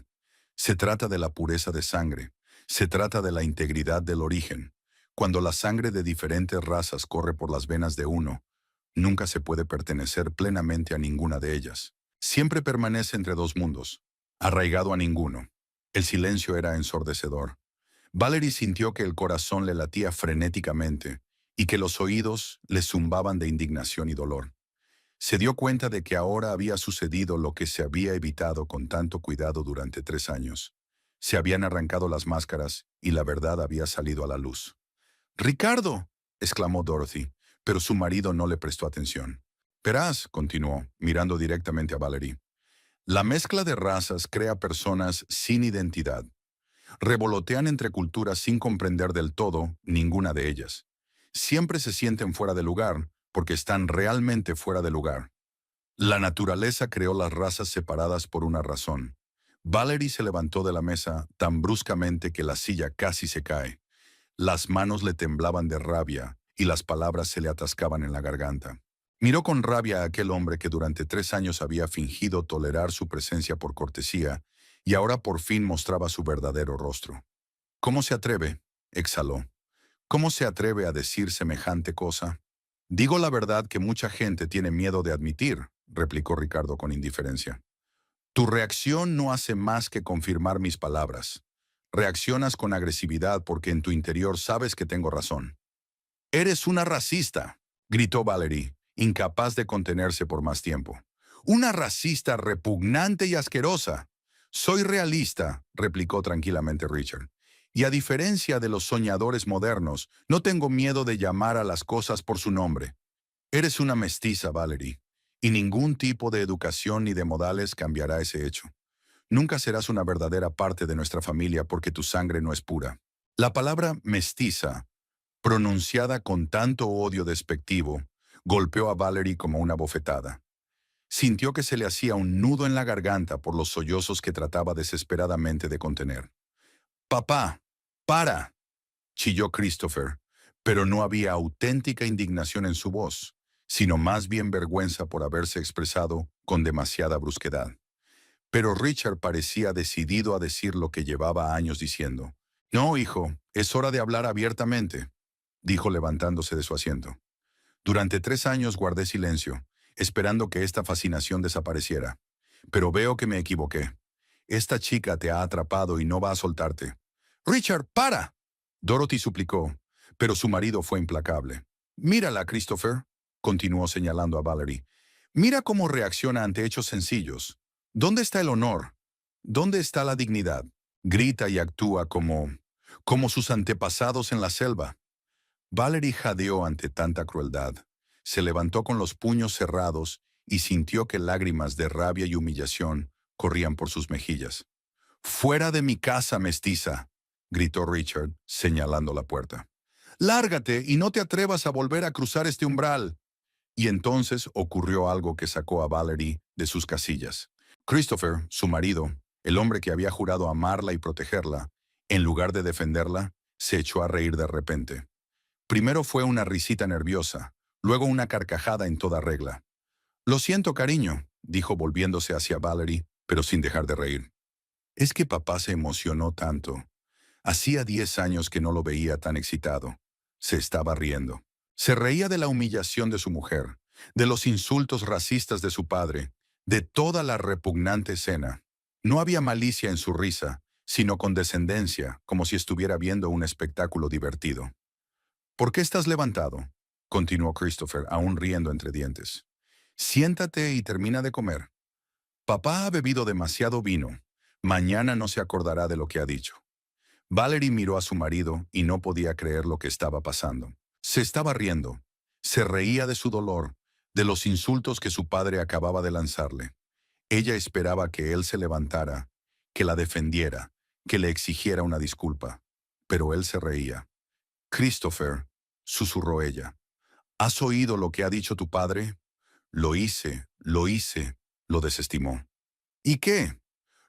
Se trata de la pureza de sangre. Se trata de la integridad del origen. Cuando la sangre de diferentes razas corre por las venas de uno, nunca se puede pertenecer plenamente a ninguna de ellas. Siempre permanece entre dos mundos, arraigado a ninguno. El silencio era ensordecedor. Valerie sintió que el corazón le latía frenéticamente y que los oídos le zumbaban de indignación y dolor. Se dio cuenta de que ahora había sucedido lo que se había evitado con tanto cuidado durante 3 años. Se habían arrancado las máscaras y la verdad había salido a la luz. «¡Ricardo!», exclamó Dorothy, pero su marido no le prestó atención. «Verás», continuó, mirando directamente a Valerie, «la mezcla de razas crea personas sin identidad. Revolotean entre culturas sin comprender del todo ninguna de ellas. Siempre se sienten fuera de lugar, porque están realmente fuera de lugar. La naturaleza creó las razas separadas por una razón». Valerie se levantó de la mesa tan bruscamente que la silla casi se cae. Las manos le temblaban de rabia y las palabras se le atascaban en la garganta. Miró con rabia a aquel hombre que durante 3 años había fingido tolerar su presencia por cortesía y ahora por fin mostraba su verdadero rostro. «¿Cómo se atreve?», exhaló. «¿Cómo se atreve a decir semejante cosa?». «Digo la verdad que mucha gente tiene miedo de admitir», replicó Ricardo con indiferencia. «Tu reacción no hace más que confirmar mis palabras. Reaccionas con agresividad porque en tu interior sabes que tengo razón». «Eres una racista», gritó Valerie, incapaz de contenerse por más tiempo. «Una racista repugnante y asquerosa». «Soy realista», replicó tranquilamente Richard. «Y a diferencia de los soñadores modernos, no tengo miedo de llamar a las cosas por su nombre. Eres una mestiza, Valerie, y ningún tipo de educación ni de modales cambiará ese hecho. Nunca serás una verdadera parte de nuestra familia porque tu sangre no es pura». La palabra mestiza, pronunciada con tanto odio despectivo, golpeó a Valerie como una bofetada. Sintió que se le hacía un nudo en la garganta por los sollozos que trataba desesperadamente de contener. «Papá, para», chilló Christopher, pero no había auténtica indignación en su voz, sino más bien vergüenza por haberse expresado con demasiada brusquedad. Pero Richard parecía decidido a decir lo que llevaba años diciendo. «No, hijo, es hora de hablar abiertamente», dijo levantándose de su asiento. «Durante 3 años guardé silencio, esperando que esta fascinación desapareciera. Pero veo que me equivoqué. Esta chica te ha atrapado y no va a soltarte. Richard, para. Dorothy suplicó, pero su marido fue implacable. Mírala, Christopher, continuó señalando a Valerie. Mira cómo reacciona ante hechos sencillos. ¿Dónde está el honor? ¿Dónde está la dignidad? Grita y actúa como sus antepasados en la selva. Valerie jadeó ante tanta crueldad. Se levantó con los puños cerrados y sintió que lágrimas de rabia y humillación corrían por sus mejillas. «¡Fuera de mi casa, mestiza!», gritó Richard, señalando la puerta. «¡Lárgate y no te atrevas a volver a cruzar este umbral!». Y entonces ocurrió algo que sacó a Valerie de sus casillas. Christopher, su marido, el hombre que había jurado amarla y protegerla, en lugar de defenderla, se echó a reír de repente. Primero fue una risita nerviosa, luego una carcajada en toda regla. «Lo siento, cariño», dijo volviéndose hacia Valerie, pero sin dejar de reír. «Es que papá se emocionó tanto. Hacía 10 años que no lo veía tan excitado. Se estaba riendo. Se reía de la humillación de su mujer, de los insultos racistas de su padre, de toda la repugnante escena. No había malicia en su risa, sino condescendencia, como si estuviera viendo un espectáculo divertido. «¿Por qué estás levantado?», continuó Christopher, aún riendo entre dientes. «Siéntate y termina de comer. Papá ha bebido demasiado vino. Mañana no se acordará de lo que ha dicho». Valerie miró a su marido y no podía creer lo que estaba pasando. Se estaba riendo. Se reía de su dolor, de los insultos que su padre acababa de lanzarle. Ella esperaba que él se levantara, que la defendiera, que le exigiera una disculpa. Pero él se reía. «Christopher», susurró ella, «¿has oído lo que ha dicho tu padre?». «Lo hice, lo desestimó». «¿Y qué?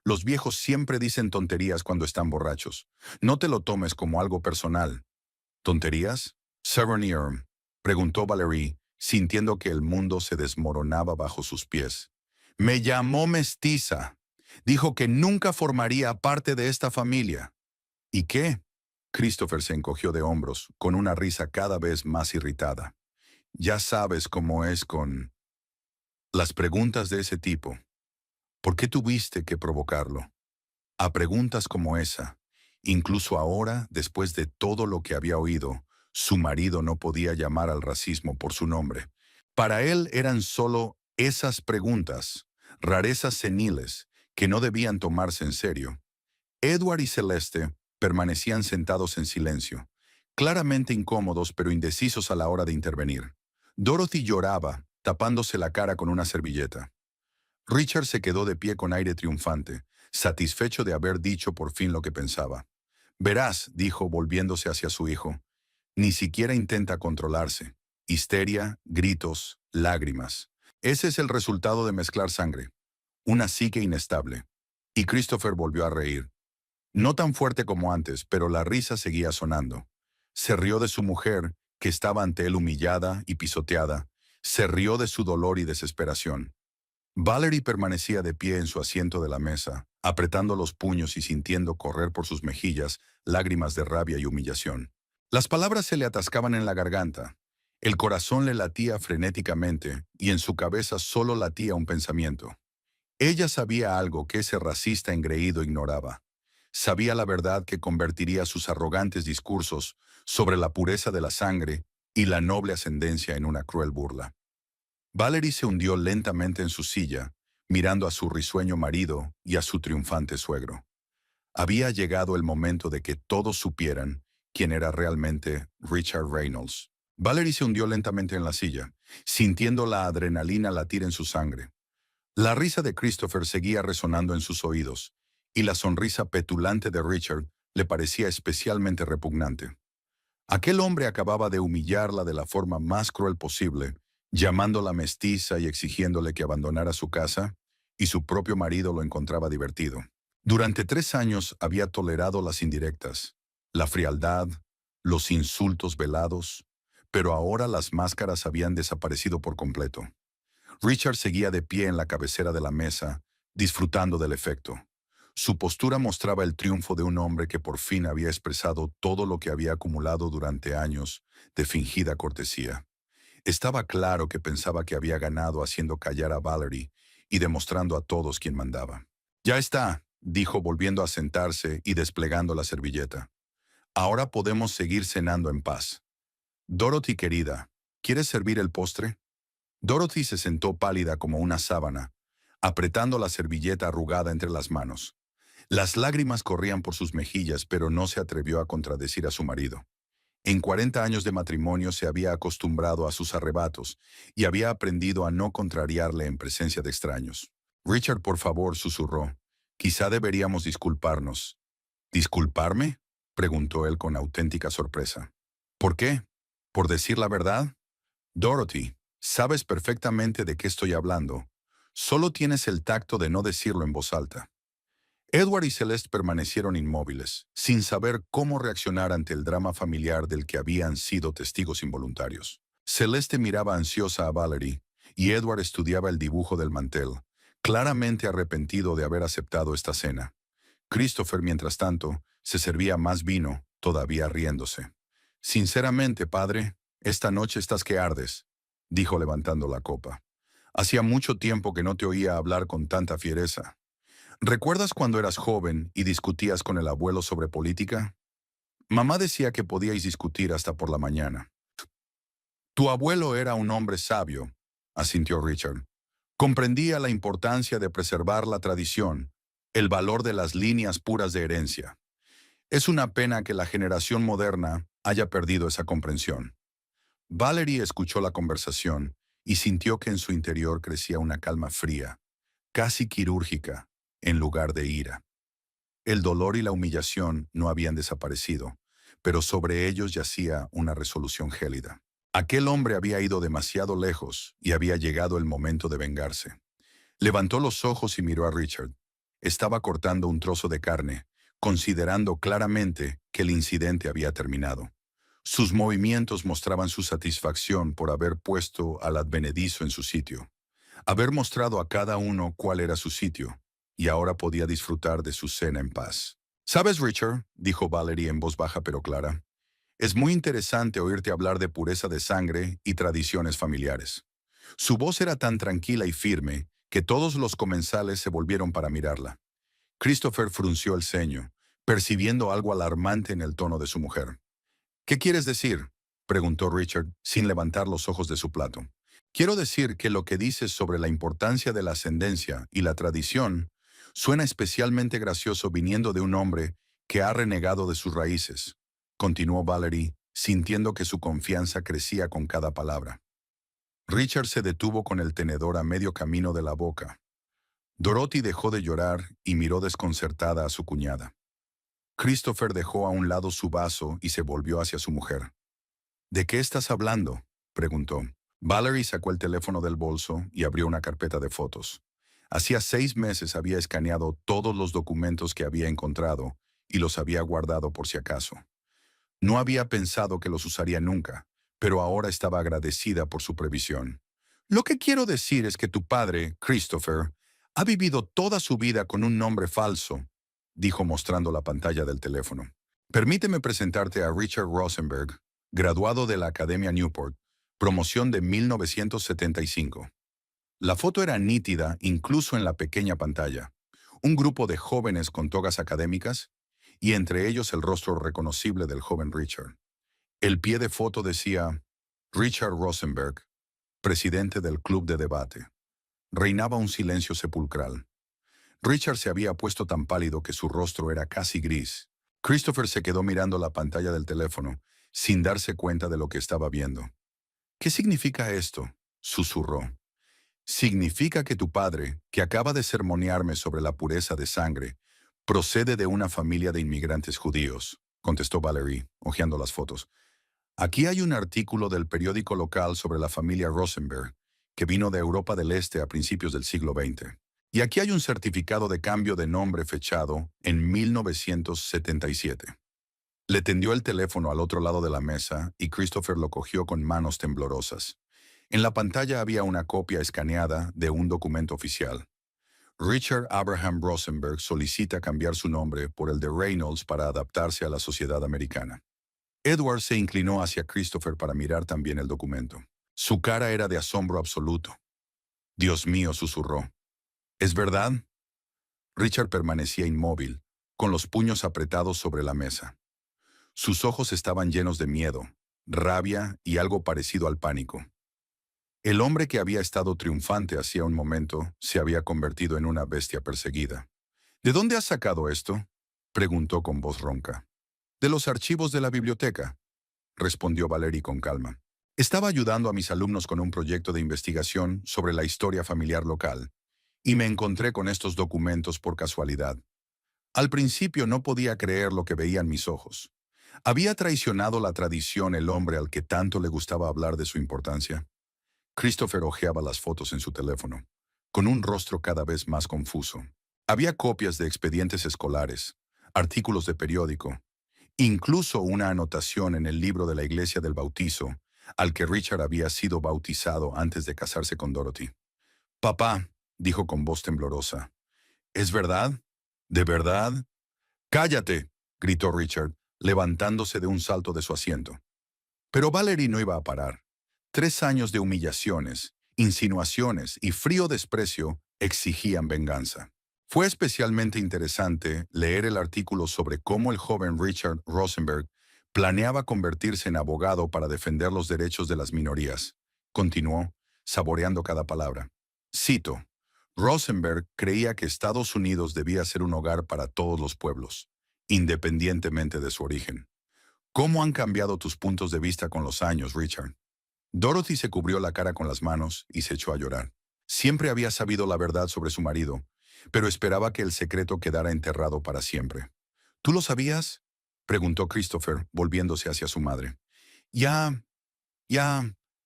Los viejos siempre dicen tonterías cuando están borrachos. No te lo tomes como algo personal». «¿Tonterías?». «Severnir», preguntó Valerie, sintiendo que el mundo se desmoronaba bajo sus pies. «Me llamó mestiza. Dijo que nunca formaría parte de esta familia». «¿Y qué?». Christopher se encogió de hombros, con una risa cada vez más irritada. «Ya sabes cómo es con las preguntas de ese tipo. ¿Por qué tuviste que provocarlo?». A preguntas como esa, incluso ahora, después de todo lo que había oído, su marido no podía llamar al racismo por su nombre. Para él eran solo esas preguntas, rarezas seniles, que no debían tomarse en serio. Edward y Celeste permanecían sentados en silencio, claramente incómodos pero indecisos a la hora de intervenir. Dorothy lloraba, tapándose la cara con una servilleta. Richard se quedó de pie con aire triunfante, satisfecho de haber dicho por fin lo que pensaba. «Verás», dijo volviéndose hacia su hijo, «ni siquiera intenta controlarse. Histeria, gritos, lágrimas. Ese es el resultado de mezclar sangre. Una psique inestable». Y Christopher volvió a reír. No tan fuerte como antes, pero la risa seguía sonando. Se rió de su mujer, que estaba ante él humillada y pisoteada. Se rió de su dolor y desesperación. Valerie permanecía de pie en su asiento de la mesa, apretando los puños y sintiendo correr por sus mejillas lágrimas de rabia y humillación. Las palabras se le atascaban en la garganta. El corazón le latía frenéticamente y en su cabeza solo latía un pensamiento. Ella sabía algo que ese racista engreído ignoraba. Sabía la verdad que convertiría sus arrogantes discursos sobre la pureza de la sangre y la noble ascendencia en una cruel burla. Valerie se hundió lentamente en su silla, mirando a su risueño marido y a su triunfante suegro. Había llegado el momento de que todos supieran quién era realmente Richard Reynolds. Valerie se hundió lentamente en la silla, sintiendo la adrenalina latir en su sangre. La risa de Christopher seguía resonando en sus oídos, y la sonrisa petulante de Richard le parecía especialmente repugnante. Aquel hombre acababa de humillarla de la forma más cruel posible, llamándola mestiza y exigiéndole que abandonara su casa, y su propio marido lo encontraba divertido. Durante 3 años había tolerado las indirectas, la frialdad, los insultos velados, pero ahora las máscaras habían desaparecido por completo. Richard seguía de pie en la cabecera de la mesa, disfrutando del efecto. Su postura mostraba el triunfo de un hombre que por fin había expresado todo lo que había acumulado durante años de fingida cortesía. Estaba claro que pensaba que había ganado haciendo callar a Valerie y demostrando a todos quién mandaba. «Ya está», dijo volviendo a sentarse y desplegando la servilleta. «Ahora podemos seguir cenando en paz. Dorothy querida, ¿quieres servir el postre?» Dorothy se sentó pálida como una sábana, apretando la servilleta arrugada entre las manos. Las lágrimas corrían por sus mejillas, pero no se atrevió a contradecir a su marido. En 40 años de matrimonio se había acostumbrado a sus arrebatos y había aprendido a no contrariarle en presencia de extraños. «Richard, por favor», susurró. «Quizá deberíamos disculparnos». «¿Disculparme?», preguntó él con auténtica sorpresa. «¿Por qué? ¿Por decir la verdad?» «Dorothy, sabes perfectamente de qué estoy hablando. Solo tienes el tacto de no decirlo en voz alta». Edward y Celeste permanecieron inmóviles, sin saber cómo reaccionar ante el drama familiar del que habían sido testigos involuntarios. Celeste miraba ansiosa a Valerie, y Edward estudiaba el dibujo del mantel, claramente arrepentido de haber aceptado esta cena. Christopher, mientras tanto, se servía más vino, todavía riéndose. «Sinceramente, padre, esta noche estás que ardes», dijo levantando la copa. «Hacía mucho tiempo que no te oía hablar con tanta fiereza. ¿Recuerdas cuando eras joven y discutías con el abuelo sobre política? Mamá decía que podíais discutir hasta por la mañana». «Tu abuelo era un hombre sabio», asintió Richard. «Comprendía la importancia de preservar la tradición, el valor de las líneas puras de herencia. Es una pena que la generación moderna haya perdido esa comprensión». Valerie escuchó la conversación y sintió que en su interior crecía una calma fría, casi quirúrgica, en lugar de ira. El dolor y la humillación no habían desaparecido, pero sobre ellos yacía una resolución gélida. Aquel hombre había ido demasiado lejos y había llegado el momento de vengarse. Levantó los ojos y miró a Richard. Estaba cortando un trozo de carne, considerando claramente que el incidente había terminado. Sus movimientos mostraban su satisfacción por haber puesto al advenedizo en su sitio, haber mostrado a cada uno cuál era su sitio, y ahora podía disfrutar de su cena en paz. «¿Sabes, Richard?», dijo Valerie en voz baja pero clara, «es muy interesante oírte hablar de pureza de sangre y tradiciones familiares». Su voz era tan tranquila y firme que todos los comensales se volvieron para mirarla. Christopher frunció el ceño, percibiendo algo alarmante en el tono de su mujer. «¿Qué quieres decir?», preguntó Richard, sin levantar los ojos de su plato. «Quiero decir que lo que dices sobre la importancia de la ascendencia y la tradición suena especialmente gracioso viniendo de un hombre que ha renegado de sus raíces», continuó Valerie, sintiendo que su confianza crecía con cada palabra. Richard se detuvo con el tenedor a medio camino de la boca. Dorothy dejó de llorar y miró desconcertada a su cuñada. Christopher dejó a un lado su vaso y se volvió hacia su mujer. «¿De qué estás hablando?», preguntó. Valerie sacó el teléfono del bolso y abrió una carpeta de fotos. Hacía 6 meses había escaneado todos los documentos que había encontrado y los había guardado por si acaso. No había pensado que los usaría nunca, pero ahora estaba agradecida por su previsión. «Lo que quiero decir es que tu padre, Christopher, ha vivido toda su vida con un nombre falso», dijo mostrando la pantalla del teléfono. «Permíteme presentarte a Richard Rosenberg, graduado de la Academia Newport, promoción de 1975. La foto era nítida incluso en la pequeña pantalla. Un grupo de jóvenes con togas académicas y entre ellos el rostro reconocible del joven Richard. El pie de foto decía «Richard Rosenberg, presidente del club de debate». Reinaba un silencio sepulcral. Richard se había puesto tan pálido que su rostro era casi gris. Christopher se quedó mirando la pantalla del teléfono, sin darse cuenta de lo que estaba viendo. «¿Qué significa esto?», susurró. «Significa que tu padre, que acaba de sermonearme sobre la pureza de sangre, procede de una familia de inmigrantes judíos», contestó Valerie, hojeando las fotos. «Aquí hay un artículo del periódico local sobre la familia Rosenberg, que vino de Europa del Este a principios del siglo XX. Y aquí hay un certificado de cambio de nombre fechado en 1977. Le tendió el teléfono al otro lado de la mesa y Christopher lo cogió con manos temblorosas. En la pantalla había una copia escaneada de un documento oficial. «Richard Abraham Rosenberg solicita cambiar su nombre por el de Reynolds para adaptarse a la sociedad americana». Edward se inclinó hacia Christopher para mirar también el documento. Su cara era de asombro absoluto. «Dios mío», susurró. ¿Es verdad? Richard permanecía inmóvil, con los puños apretados sobre la mesa. Sus ojos estaban llenos de miedo, rabia y algo parecido al pánico. El hombre que había estado triunfante hacía un momento se había convertido en una bestia perseguida. ¿De dónde has sacado esto?, preguntó con voz ronca. De los archivos de la biblioteca, respondió Valerie con calma. Estaba ayudando a mis alumnos con un proyecto de investigación sobre la historia familiar local, y me encontré con estos documentos por casualidad. Al principio no podía creer lo que veían mis ojos. ¿Había traicionado la tradición el hombre al que tanto le gustaba hablar de su importancia? Christopher hojeaba las fotos en su teléfono, con un rostro cada vez más confuso. Había copias de expedientes escolares, artículos de periódico, incluso una anotación en el libro de la Iglesia del Bautizo, al que Richard había sido bautizado antes de casarse con Dorothy. «Papá», dijo con voz temblorosa, «¿es verdad? ¿De verdad?» «¡Cállate!», gritó Richard, levantándose de un salto de su asiento. Pero Valerie no iba a parar. 3 años de humillaciones, insinuaciones y frío desprecio exigían venganza. Fue especialmente interesante leer el artículo sobre cómo el joven Richard Rosenberg planeaba convertirse en abogado para defender los derechos de las minorías. Continuó, saboreando cada palabra. Cito: Rosenberg creía que Estados Unidos debía ser un hogar para todos los pueblos, independientemente de su origen. ¿Cómo han cambiado tus puntos de vista con los años, Richard? Dorothy se cubrió la cara con las manos y se echó a llorar. Siempre había sabido la verdad sobre su marido, pero esperaba que el secreto quedara enterrado para siempre. ¿Tú lo sabías?, preguntó Christopher, volviéndose hacia su madre. Ya,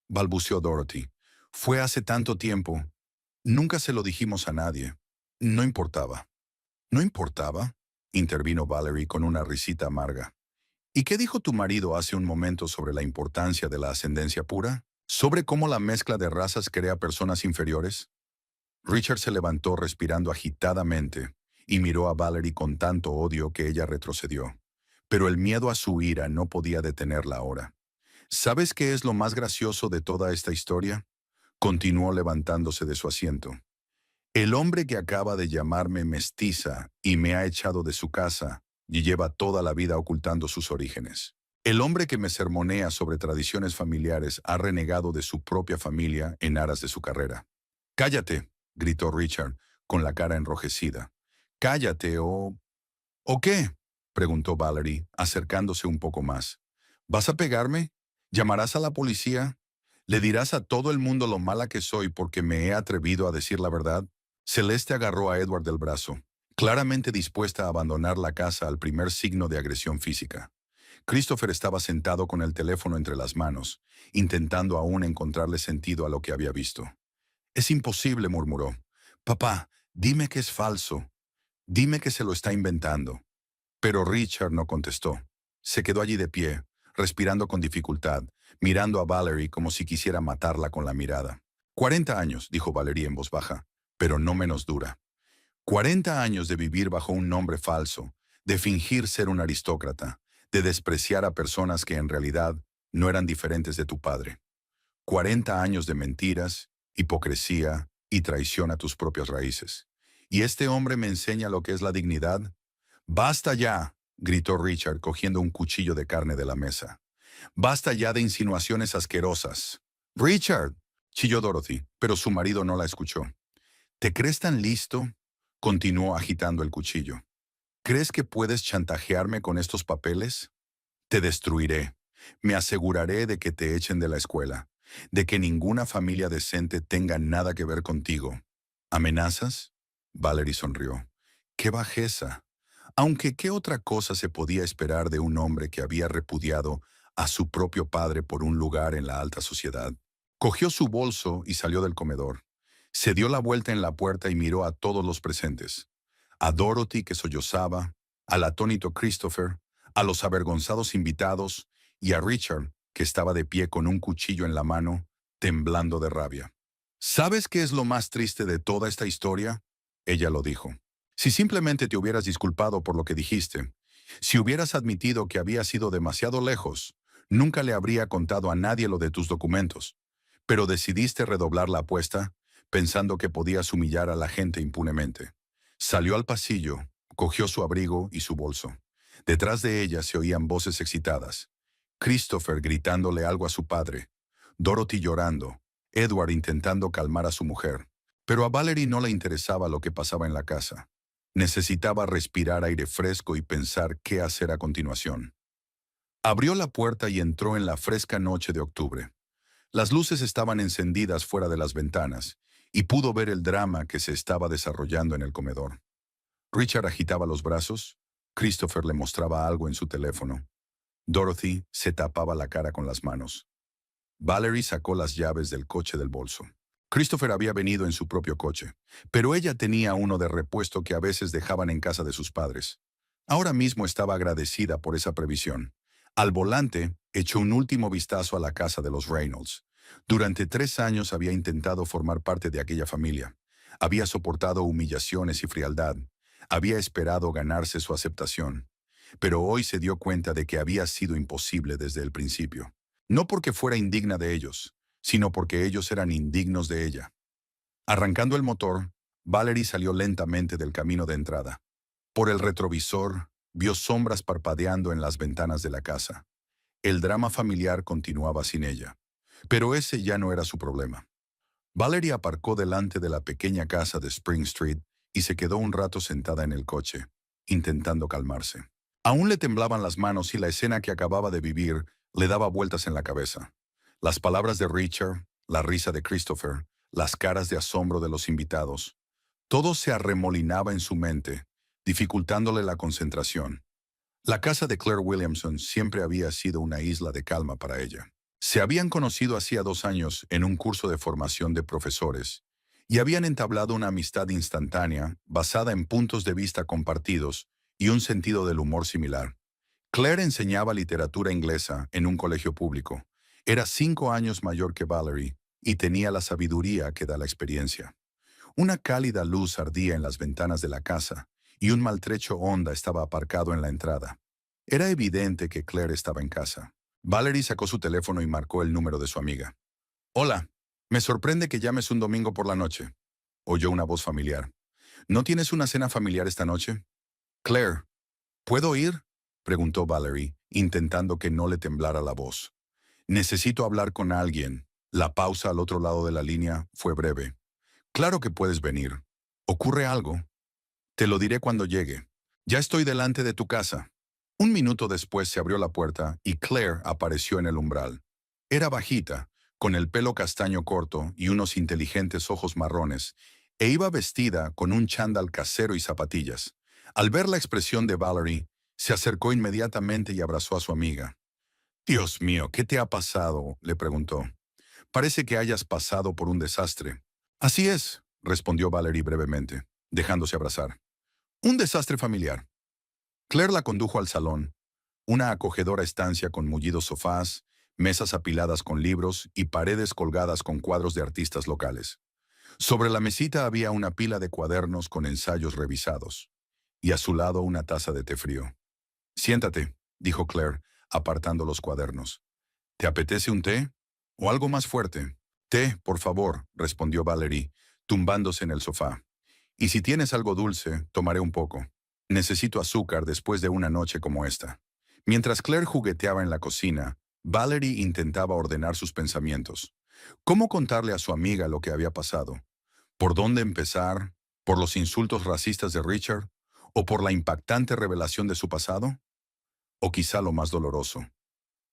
balbuceó Dorothy. Fue hace tanto tiempo. Nunca se lo dijimos a nadie. No importaba. ¿No importaba?, intervino Valerie con una risita amarga. ¿Y qué dijo tu marido hace un momento sobre la importancia de la ascendencia pura? ¿Sobre cómo la mezcla de razas crea personas inferiores? Richard se levantó respirando agitadamente y miró a Valerie con tanto odio que ella retrocedió. Pero el miedo a su ira no podía detenerla ahora. ¿Sabes qué es lo más gracioso de toda esta historia?, continuó levantándose de su asiento. El hombre que acaba de llamarme mestiza y me ha echado de su casa y lleva toda la vida ocultando sus orígenes. El hombre que me sermonea sobre tradiciones familiares ha renegado de su propia familia en aras de su carrera. «Cállate», gritó Richard, con la cara enrojecida. «Cállate ¿O qué?», preguntó Valerie, acercándose un poco más. «¿Vas a pegarme? ¿Llamarás a la policía? ¿Le dirás a todo el mundo lo mala que soy porque me he atrevido a decir la verdad?» Celeste agarró a Edward del brazo, claramente dispuesta a abandonar la casa al primer signo de agresión física. Christopher estaba sentado con el teléfono entre las manos, intentando aún encontrarle sentido a lo que había visto. «Es imposible», murmuró. «Papá, dime que es falso. Dime que se lo está inventando». Pero Richard no contestó. Se quedó allí de pie, respirando con dificultad, mirando a Valerie como si quisiera matarla con la mirada. 40 años, dijo Valerie en voz baja, pero no menos dura. 40 años de vivir bajo un nombre falso, de fingir ser un aristócrata, de despreciar a personas que en realidad no eran diferentes de tu padre. 40 años de mentiras, hipocresía y traición a tus propias raíces. ¿Y este hombre me enseña lo que es la dignidad? «¡Basta ya!», gritó Richard cogiendo un cuchillo de carne de la mesa. «¡Basta ya de insinuaciones asquerosas!» «Richard», chilló Dorothy, pero su marido no la escuchó. «¿Te crees tan listo?», continuó agitando el cuchillo. «¿Crees que puedes chantajearme con estos papeles? Te destruiré. Me aseguraré de que te echen de la escuela, de que ninguna familia decente tenga nada que ver contigo. ¿Amenazas?». Valerie sonrió. «¡Qué bajeza!». Aunque ¿qué otra cosa se podía esperar de un hombre que había repudiado a su propio padre por un lugar en la alta sociedad? Cogió su bolso y salió del comedor. Se dio la vuelta en la puerta y miró a todos los presentes. A Dorothy, que sollozaba, al atónito Christopher, a los avergonzados invitados y a Richard, que estaba de pie con un cuchillo en la mano, temblando de rabia. «¿Sabes qué es lo más triste de toda esta historia?», ella lo dijo. «Si simplemente te hubieras disculpado por lo que dijiste, si hubieras admitido que habías ido demasiado lejos, nunca le habría contado a nadie lo de tus documentos. Pero decidiste redoblar la apuesta, pensando que podías humillar a la gente impunemente. Salió al pasillo, cogió su abrigo y su bolso. Detrás de ella se oían voces excitadas. Christopher gritándole algo a su padre, Dorothy llorando, Edward intentando calmar a su mujer. Pero a Valerie no le interesaba lo que pasaba en la casa. Necesitaba respirar aire fresco y pensar qué hacer a continuación. Abrió la puerta y entró en la fresca noche de octubre. Las luces estaban encendidas fuera de las ventanas, y pudo ver el drama que se estaba desarrollando en el comedor. Richard agitaba los brazos, Christopher le mostraba algo en su teléfono. Dorothy se tapaba la cara con las manos. Valerie sacó las llaves del coche del bolso. Christopher había venido en su propio coche, pero ella tenía uno de repuesto que a veces dejaban en casa de sus padres. Ahora mismo estaba agradecida por esa previsión. Al volante, echó un último vistazo a la casa de los Reynolds. Durante 3 años había intentado formar parte de aquella familia. Había soportado humillaciones y frialdad. Había esperado ganarse su aceptación. Pero hoy se dio cuenta de que había sido imposible desde el principio. No porque fuera indigna de ellos, sino porque ellos eran indignos de ella. Arrancando el motor, Valerie salió lentamente del camino de entrada. Por el retrovisor, vio sombras parpadeando en las ventanas de la casa. El drama familiar continuaba sin ella. Pero ese ya no era su problema. Valerie aparcó delante de la pequeña casa de Spring Street y se quedó un rato sentada en el coche, intentando calmarse. Aún le temblaban las manos y la escena que acababa de vivir le daba vueltas en la cabeza. Las palabras de Richard, la risa de Christopher, las caras de asombro de los invitados. Todo se arremolinaba en su mente, dificultándole la concentración. La casa de Claire Williamson siempre había sido una isla de calma para ella. Se habían conocido hacía 2 años en un curso de formación de profesores y habían entablado una amistad instantánea basada en puntos de vista compartidos y un sentido del humor similar. Claire enseñaba literatura inglesa en un colegio público. Era 5 años mayor que Valerie y tenía la sabiduría que da la experiencia. Una cálida luz ardía en las ventanas de la casa y un maltrecho Honda estaba aparcado en la entrada. Era evidente que Claire estaba en casa. Valerie sacó su teléfono y marcó el número de su amiga. «Hola, me sorprende que llames un domingo por la noche», oyó una voz familiar. «¿No tienes una cena familiar esta noche?» «Claire, ¿puedo ir?», preguntó Valerie, intentando que no le temblara la voz. «Necesito hablar con alguien». La pausa al otro lado de la línea fue breve. «Claro que puedes venir. ¿Ocurre algo?» «Te lo diré cuando llegue. Ya estoy delante de tu casa». 1 minuto después se abrió la puerta y Claire apareció en el umbral. Era bajita, con el pelo castaño corto y unos inteligentes ojos marrones, e iba vestida con un chándal casero y zapatillas. Al ver la expresión de Valerie, se acercó inmediatamente y abrazó a su amiga. «Dios mío, ¿qué te ha pasado?», le preguntó. «Parece que hayas pasado por un desastre». «Así es», respondió Valerie brevemente, dejándose abrazar. «Un desastre familiar». Claire la condujo al salón, una acogedora estancia con mullidos sofás, mesas apiladas con libros y paredes colgadas con cuadros de artistas locales. Sobre la mesita había una pila de cuadernos con ensayos revisados, y a su lado una taza de té frío. «Siéntate», dijo Claire, apartando los cuadernos. «¿Te apetece un té? ¿O algo más fuerte?» «Té, por favor», respondió Valerie, tumbándose en el sofá. «Y si tienes algo dulce, tomaré un poco. Necesito azúcar después de una noche como esta». Mientras Claire jugueteaba en la cocina, Valerie intentaba ordenar sus pensamientos. ¿Cómo contarle a su amiga lo que había pasado? ¿Por dónde empezar? ¿Por los insultos racistas de Richard? ¿O por la impactante revelación de su pasado? O quizá lo más doloroso,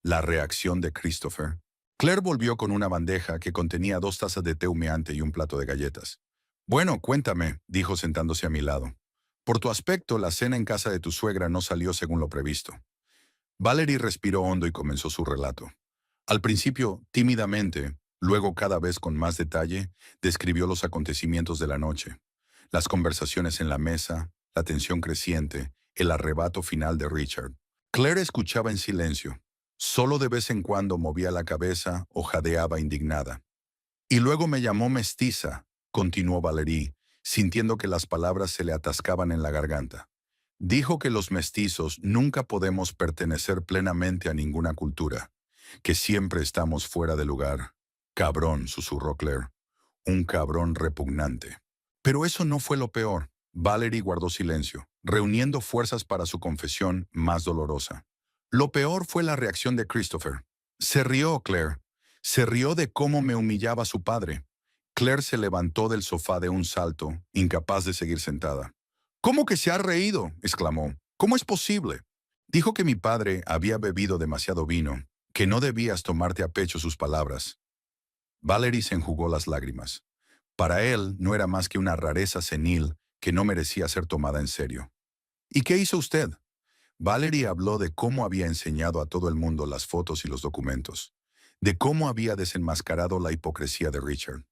la reacción de Christopher. Claire volvió con una bandeja que contenía 2 tazas de té humeante y un plato de galletas. «Bueno, cuéntame», dijo sentándose a mi lado. «Por tu aspecto, la cena en casa de tu suegra no salió según lo previsto». Valerie respiró hondo y comenzó su relato. Al principio, tímidamente, luego cada vez con más detalle, describió los acontecimientos de la noche. Las conversaciones en la mesa, la tensión creciente, el arrebato final de Richard. Claire escuchaba en silencio. Solo de vez en cuando movía la cabeza o jadeaba indignada. «Y luego me llamó mestiza», continuó Valerie, sintiendo que las palabras se le atascaban en la garganta. «Dijo que los mestizos nunca podemos pertenecer plenamente a ninguna cultura, que siempre estamos fuera de lugar». «Cabrón», susurró Claire. un cabrón repugnante. Pero eso no fue lo peor. Valerie guardó silencio, reuniendo fuerzas para su confesión más dolorosa. Lo peor fue la reacción de Christopher. Se rió, Claire. Se rió de cómo me humillaba su padre. Claire se levantó del sofá de un salto, incapaz de seguir sentada. «¿Cómo que se ha reído?», exclamó. «¿Cómo es posible?». Dijo que mi padre había bebido demasiado vino, que no debías tomarte a pecho sus palabras. Valerie se enjugó las lágrimas. Para él no era más que una rareza senil que no merecía ser tomada en serio. «¿Y qué hizo usted?». Valerie habló de cómo había enseñado a todo el mundo las fotos y los documentos, de cómo había desenmascarado la hipocresía de Richard.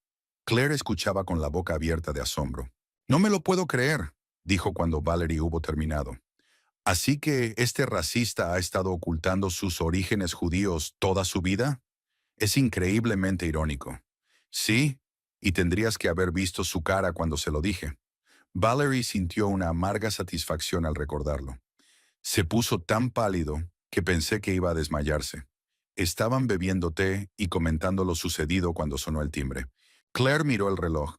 Claire escuchaba con la boca abierta de asombro. «No me lo puedo creer», dijo cuando Valerie hubo terminado. «¿Así que este racista ha estado ocultando sus orígenes judíos toda su vida?». Es increíblemente irónico. «Sí, y tendrías que haber visto su cara cuando se lo dije». Valerie sintió una amarga satisfacción al recordarlo. Se puso tan pálido que pensé que iba a desmayarse. Estaban bebiendo té y comentando lo sucedido cuando sonó el timbre. Claire miró el reloj.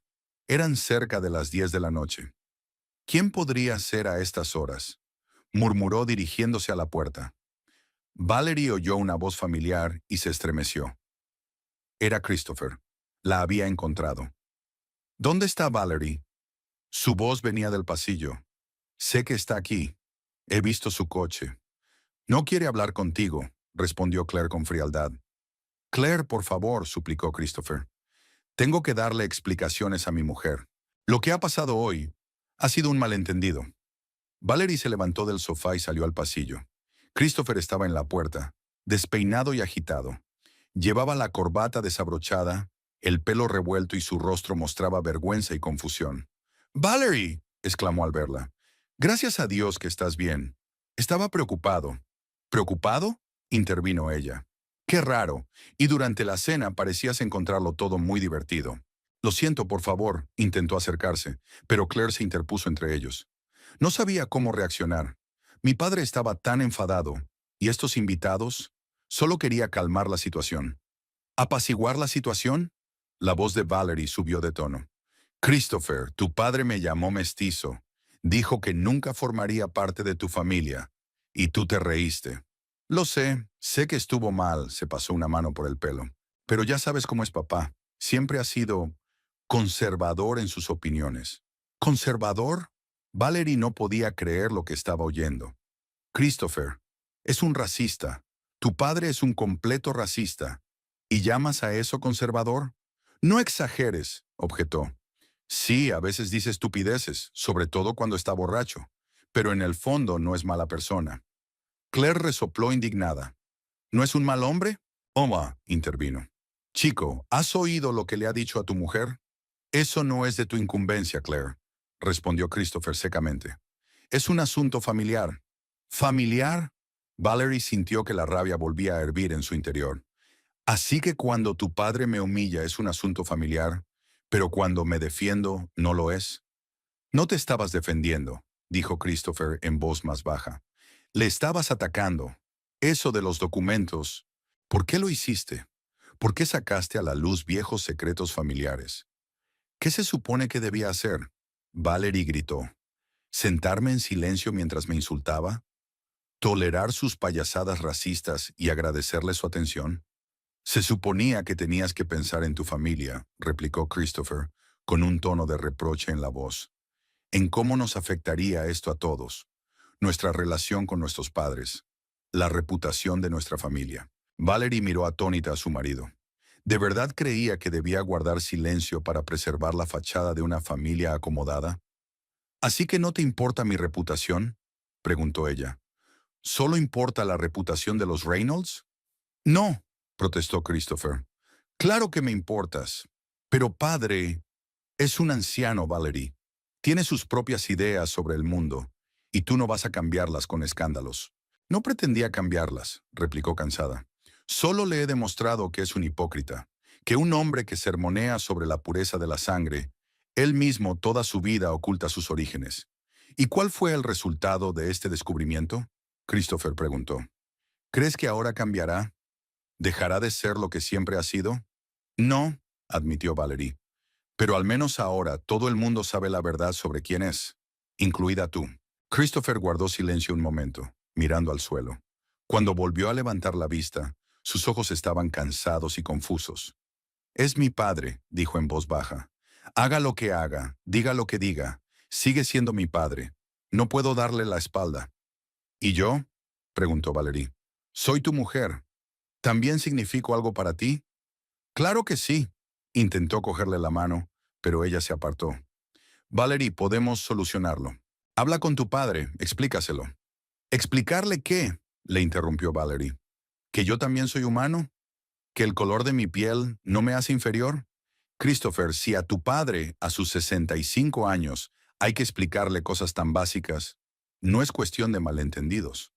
Eran cerca de las 10 de la noche. «¿Quién podría ser a estas horas?», murmuró dirigiéndose a la puerta. Valerie oyó una voz familiar y se estremeció. Era Christopher. La había encontrado. «¿Dónde está Valerie?». Su voz venía del pasillo. «Sé que está aquí. He visto su coche». «No quiere hablar contigo», respondió Claire con frialdad. «Claire, por favor», suplicó Christopher. «Tengo que darle explicaciones a mi mujer. Lo que ha pasado hoy ha sido un malentendido». Valerie se levantó del sofá y salió al pasillo. Christopher estaba en la puerta, despeinado y agitado. Llevaba la corbata desabrochada, el pelo revuelto y su rostro mostraba vergüenza y confusión. «¡Valerie!», exclamó al verla. «Gracias a Dios que estás bien. Estaba preocupado». «¿Preocupado?», intervino ella. «Qué raro. Y durante la cena parecías encontrarlo todo muy divertido». «Lo siento, por favor», intentó acercarse, pero Claire se interpuso entre ellos. No sabía cómo reaccionar. Mi padre estaba tan enfadado, y estos invitados. Solo quería calmar la situación. ¿Apaciguar la situación? La voz de Valerie subió de tono. «Christopher, tu padre me llamó mestizo. Dijo que nunca formaría parte de tu familia. Y tú te reíste». «Lo sé que estuvo mal», se pasó una mano por el pelo. «Pero ya sabes cómo es papá. Siempre ha sido conservador en sus opiniones». «¿Conservador?». Valerie no podía creer lo que estaba oyendo. «Christopher, es un racista. Tu padre es un completo racista. ¿Y llamas a eso conservador?». «No exageres», objetó. «Sí, a veces dice estupideces, sobre todo cuando está borracho. Pero en el fondo no es mala persona». Claire resopló indignada. «¿No es un mal hombre?». «Oma», intervino. «Chico, ¿has oído lo que le ha dicho a tu mujer?». «Eso no es de tu incumbencia, Claire», respondió Christopher secamente. «Es un asunto familiar». «¿Familiar?». Valerie sintió que la rabia volvía a hervir en su interior. «Así que cuando tu padre me humilla es un asunto familiar, pero cuando me defiendo no lo es». «No te estabas defendiendo», dijo Christopher en voz más baja. «Le estabas atacando. Eso de los documentos. ¿Por qué lo hiciste? ¿Por qué sacaste a la luz viejos secretos familiares?». «¿Qué se supone que debía hacer?». Valerie gritó. «¿Sentarme en silencio mientras me insultaba? ¿Tolerar sus payasadas racistas y agradecerle su atención?». «Se suponía que tenías que pensar en tu familia», replicó Christopher, con un tono de reproche en la voz. «En cómo nos afectaría esto a todos. Nuestra relación con nuestros padres. La reputación de nuestra familia». Valerie miró atónita a su marido. ¿De verdad creía que debía guardar silencio para preservar la fachada de una familia acomodada? «¿Así que no te importa mi reputación?», preguntó ella. «¿Solo importa la reputación de los Reynolds?». «No», protestó Christopher. «Claro que me importas. Pero padre, es un anciano, Valerie. Tiene sus propias ideas sobre el mundo, y tú no vas a cambiarlas con escándalos». «No pretendía cambiarlas», replicó cansada. «Solo le he demostrado que es un hipócrita, que un hombre que sermonea sobre la pureza de la sangre, él mismo toda su vida oculta sus orígenes». «¿Y cuál fue el resultado de este descubrimiento?», Christopher preguntó. «¿Crees que ahora cambiará? ¿Dejará de ser lo que siempre ha sido?». «No», admitió Valerie. Pero al menos ahora todo el mundo sabe la verdad sobre quién es, incluida tú. Christopher guardó silencio un momento, mirando al suelo. Cuando volvió a levantar la vista, sus ojos estaban cansados y confusos. Es mi padre, dijo en voz baja. Haga lo que haga, diga lo que diga, sigue siendo mi padre. No puedo darle la espalda. ¿Y yo? Preguntó Valerie. Soy tu mujer. ¿También significo algo para ti? Claro que sí. Intentó cogerle la mano, pero ella se apartó. Valerie, podemos solucionarlo. Habla con tu padre, explícaselo. ¿Explicarle qué? Le interrumpió Valerie. ¿Que yo también soy humano? ¿Que el color de mi piel no me hace inferior? Christopher, si a tu padre, a sus 65 años, hay que explicarle cosas tan básicas, no es cuestión de malentendidos.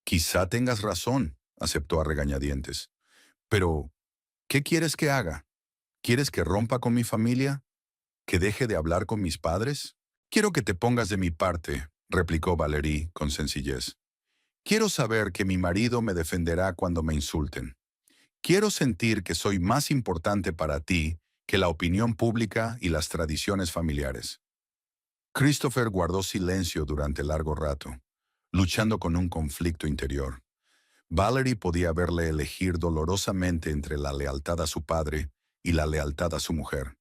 Quizá tengas razón, aceptó a regañadientes. Pero, ¿qué quieres que haga? ¿Quieres que rompa con mi familia? ¿Que deje de hablar con mis padres? Quiero que te pongas de mi parte, replicó Valerie con sencillez. Quiero saber que mi marido me defenderá cuando me insulten. Quiero sentir que soy más importante para ti que la opinión pública y las tradiciones familiares. Christopher guardó silencio durante largo rato, luchando con un conflicto interior. Valerie podía verle elegir dolorosamente entre la lealtad a su padre y la lealtad a su mujer.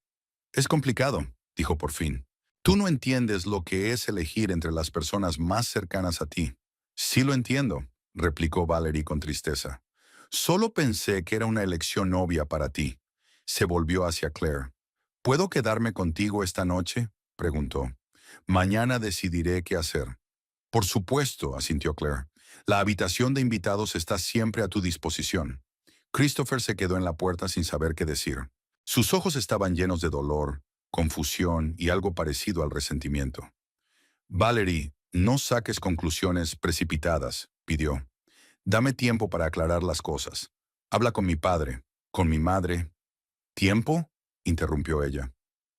Es complicado, dijo por fin. Tú no entiendes lo que es elegir entre las personas más cercanas a ti. Sí lo entiendo, replicó Valerie con tristeza. Solo pensé que era una elección obvia para ti. Se volvió hacia Claire. ¿Puedo quedarme contigo esta noche? Preguntó. Mañana decidiré qué hacer. Por supuesto, asintió Claire. La habitación de invitados está siempre a tu disposición. Christopher se quedó en la puerta sin saber qué decir. Sus ojos estaban llenos de dolor, confusión y algo parecido al resentimiento. Valerie, no saques conclusiones precipitadas, pidió. Dame tiempo para aclarar las cosas. Habla con mi padre, con mi madre. ¿Tiempo? Interrumpió ella.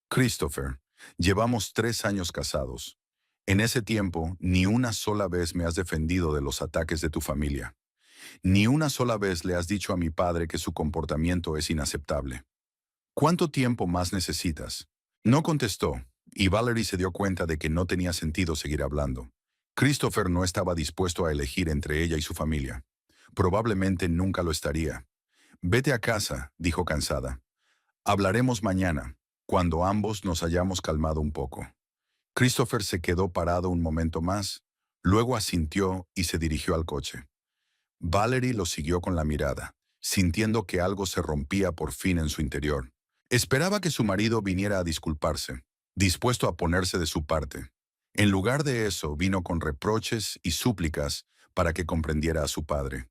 Christopher, llevamos 3 años casados. En ese tiempo, ni una sola vez me has defendido de los ataques de tu familia. Ni una sola vez le has dicho a mi padre que su comportamiento es inaceptable. ¿Cuánto tiempo más necesitas? No contestó, y Valerie se dio cuenta de que no tenía sentido seguir hablando. Christopher no estaba dispuesto a elegir entre ella y su familia. Probablemente nunca lo estaría. Vete a casa, dijo cansada. Hablaremos mañana, cuando ambos nos hayamos calmado un poco. Christopher se quedó parado un momento más, luego asintió y se dirigió al coche. Valerie lo siguió con la mirada, sintiendo que algo se rompía por fin en su interior. Esperaba que su marido viniera a disculparse, dispuesto a ponerse de su parte. En lugar de eso, vino con reproches y súplicas para que comprendiera a su padre.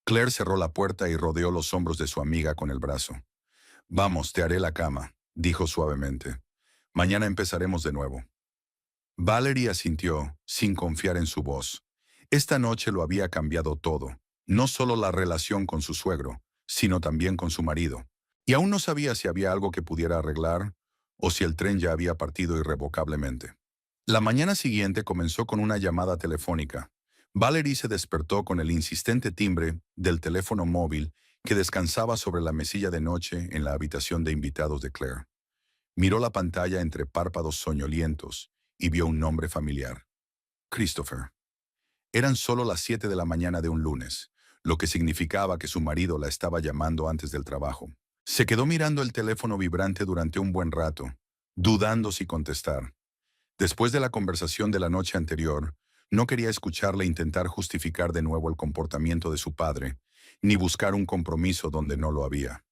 Claire cerró la puerta y rodeó los hombros de su amiga con el brazo. Vamos, te haré la cama, dijo suavemente. Mañana empezaremos de nuevo. Valerie asintió, sin confiar en su voz. Esta noche lo había cambiado todo, no solo la relación con su suegro, sino también con su marido. Y aún no sabía si había algo que pudiera arreglar o si el tren ya había partido irrevocablemente. La mañana siguiente comenzó con una llamada telefónica. Valerie se despertó con el insistente timbre del teléfono móvil que descansaba sobre la mesilla de noche en la habitación de invitados de Claire. Miró la pantalla entre párpados soñolientos y vio un nombre familiar. Christopher. Eran solo las 7 de la mañana de un lunes, lo que significaba que su marido la estaba llamando antes del trabajo. Se quedó mirando el teléfono vibrante durante un buen rato, dudando si contestar. Después de la conversación de la noche anterior, no quería escucharle intentar justificar de nuevo el comportamiento de su padre, ni buscar un compromiso donde no lo había.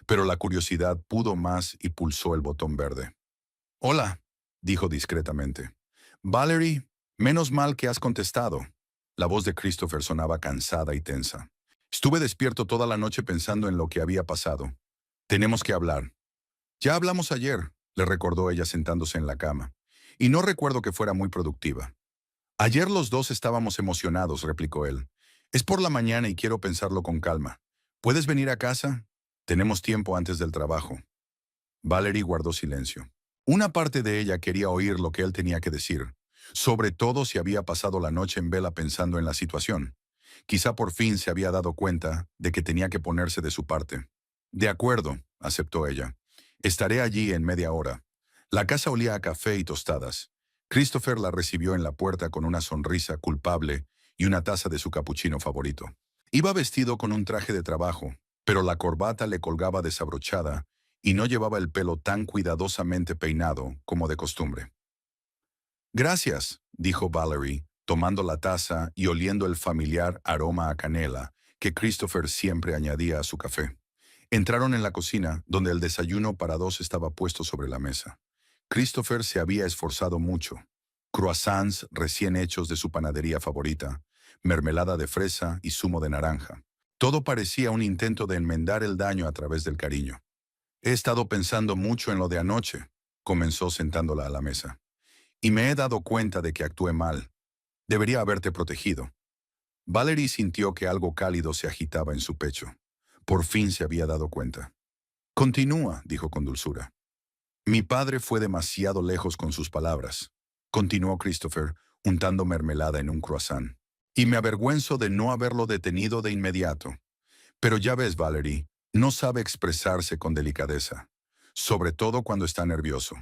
Pero la curiosidad pudo más y pulsó el botón verde. Hola, dijo discretamente. Valerie, menos mal que has contestado. La voz de Christopher sonaba cansada y tensa. Estuve despierto toda la noche pensando en lo que había pasado. Tenemos que hablar. Ya hablamos ayer, le recordó ella sentándose en la cama. Y no recuerdo que fuera muy productiva. Ayer los dos estábamos emocionados, replicó él. Es por la mañana y quiero pensarlo con calma. ¿Puedes venir a casa? Tenemos tiempo antes del trabajo. Valerie guardó silencio. Una parte de ella quería oír lo que él tenía que decir, sobre todo si había pasado la noche en vela pensando en la situación. Quizá por fin se había dado cuenta de que tenía que ponerse de su parte. De acuerdo, aceptó ella. Estaré allí en media hora. La casa olía a café y tostadas. Christopher la recibió en la puerta con una sonrisa culpable y una taza de su capuchino favorito. Iba vestido con un traje de trabajo, pero la corbata le colgaba desabrochada y no llevaba el pelo tan cuidadosamente peinado como de costumbre. Gracias, dijo Valerie, tomando la taza y oliendo el familiar aroma a canela que Christopher siempre añadía a su café. Entraron en la cocina, donde el desayuno para dos estaba puesto sobre la mesa. Christopher se había esforzado mucho. Croissants recién hechos de su panadería favorita, mermelada de fresa y zumo de naranja. Todo parecía un intento de enmendar el daño a través del cariño. He estado pensando mucho en lo de anoche, comenzó sentándola a la mesa. Y me he dado cuenta de que actué mal. Debería haberte protegido. Valerie sintió que algo cálido se agitaba en su pecho. Por fin se había dado cuenta. Continúa, dijo con dulzura. Mi padre fue demasiado lejos con sus palabras, continuó Christopher, untando mermelada en un croissant. Y me avergüenzo de no haberlo detenido de inmediato. Pero ya ves, Valerie, no sabe expresarse con delicadeza, sobre todo cuando está nervioso.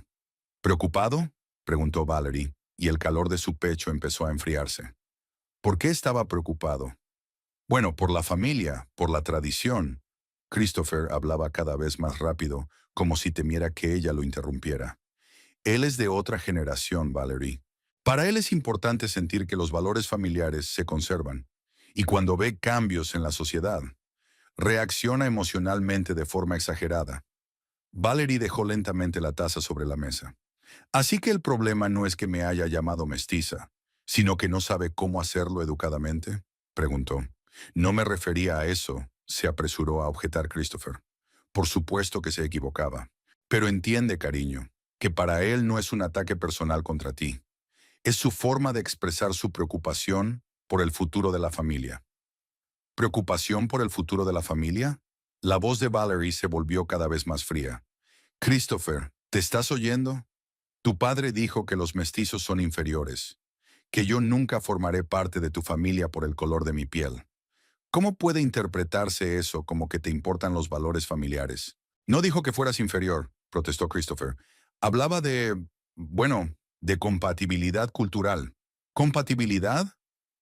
¿Preocupado?, preguntó Valerie, y el calor de su pecho empezó a enfriarse. ¿Por qué estaba preocupado? Bueno, por la familia, por la tradición. Christopher hablaba cada vez más rápido, como si temiera que ella lo interrumpiera. Él es de otra generación, Valerie. Para él es importante sentir que los valores familiares se conservan. Y cuando ve cambios en la sociedad, reacciona emocionalmente de forma exagerada. Valerie dejó lentamente la taza sobre la mesa. Así que el problema no es que me haya llamado mestiza, sino que no sabe cómo hacerlo educadamente, preguntó. No me refería a eso, se apresuró a objetar Christopher. Por supuesto que se equivocaba. Pero entiende, cariño, que para él no es un ataque personal contra ti. Es su forma de expresar su preocupación por el futuro de la familia. ¿Preocupación por el futuro de la familia? La voz de Valerie se volvió cada vez más fría. Christopher, ¿te estás oyendo? Tu padre dijo que los mestizos son inferiores, que yo nunca formaré parte de tu familia por el color de mi piel. ¿Cómo puede interpretarse eso como que te importan los valores familiares? No dijo que fueras inferior, protestó Christopher. Hablaba bueno, de compatibilidad cultural. ¿Compatibilidad?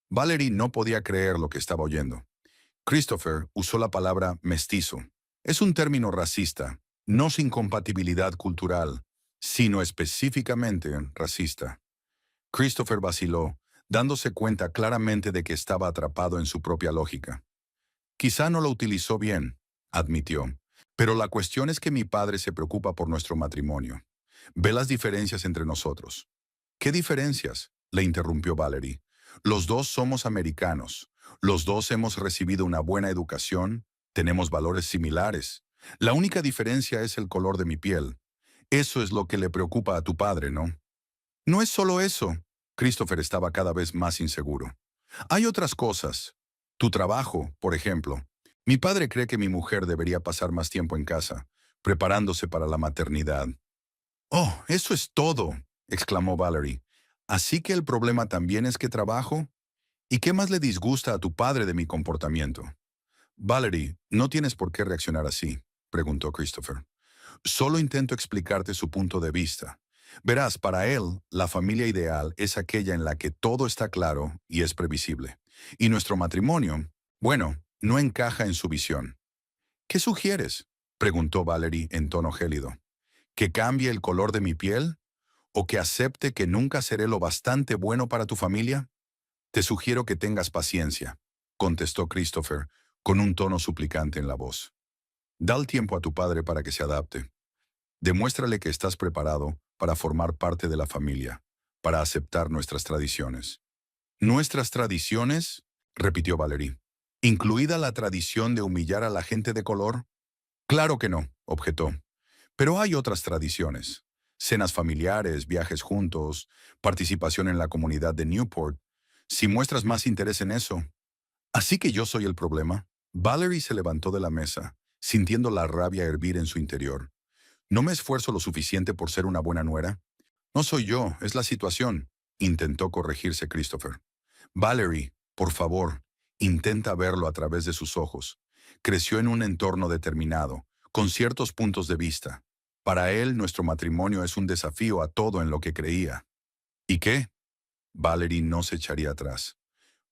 Valerie no podía creer lo que estaba oyendo. Christopher usó la palabra mestizo. Es un término racista, no sin compatibilidad cultural, sino específicamente racista. Christopher vaciló, dándose cuenta claramente de que estaba atrapado en su propia lógica. Quizá no lo utilizó bien, admitió, pero la cuestión es que mi padre se preocupa por nuestro matrimonio. Ve las diferencias entre nosotros. ¿Qué diferencias?, le interrumpió Valerie. Los dos somos americanos. Los dos hemos recibido una buena educación. Tenemos valores similares. La única diferencia es el color de mi piel. Eso es lo que le preocupa a tu padre, ¿no? No es solo eso. Christopher estaba cada vez más inseguro. Hay otras cosas. Tu trabajo, por ejemplo. Mi padre cree que mi mujer debería pasar más tiempo en casa, preparándose para la maternidad. Oh, eso es todo, exclamó Valerie. ¿Así que el problema también es que trabajo? ¿Y qué más le disgusta a tu padre de mi comportamiento? Valerie, no tienes por qué reaccionar así, preguntó Christopher. Solo intento explicarte su punto de vista. Verás, para él, la familia ideal es aquella en la que todo está claro y es previsible. Y nuestro matrimonio, bueno, no encaja en su visión. ¿Qué sugieres?, preguntó Valerie en tono gélido. ¿Que cambie el color de mi piel? ¿O que acepte que nunca seré lo bastante bueno para tu familia? Te sugiero que tengas paciencia, contestó Christopher, con un tono suplicante en la voz. Da el tiempo a tu padre para que se adapte. Demuéstrale que estás preparado para formar parte de la familia, para aceptar nuestras tradiciones. ¿Nuestras tradiciones?, repitió Valerie. ¿Incluida la tradición de humillar a la gente de color? Claro que no, objetó. Pero hay otras tradiciones. Cenas familiares, viajes juntos, participación en la comunidad de Newport. Si muestras más interés en eso. Así que yo soy el problema. Valerie se levantó de la mesa, sintiendo la rabia hervir en su interior. ¿No me esfuerzo lo suficiente por ser una buena nuera? No soy yo, es la situación, intentó corregirse Christopher. Valerie, por favor, intenta verlo a través de sus ojos. Creció en un entorno determinado, con ciertos puntos de vista. Para él, nuestro matrimonio es un desafío a todo en lo que creía. ¿Y qué? Valerie no se echaría atrás.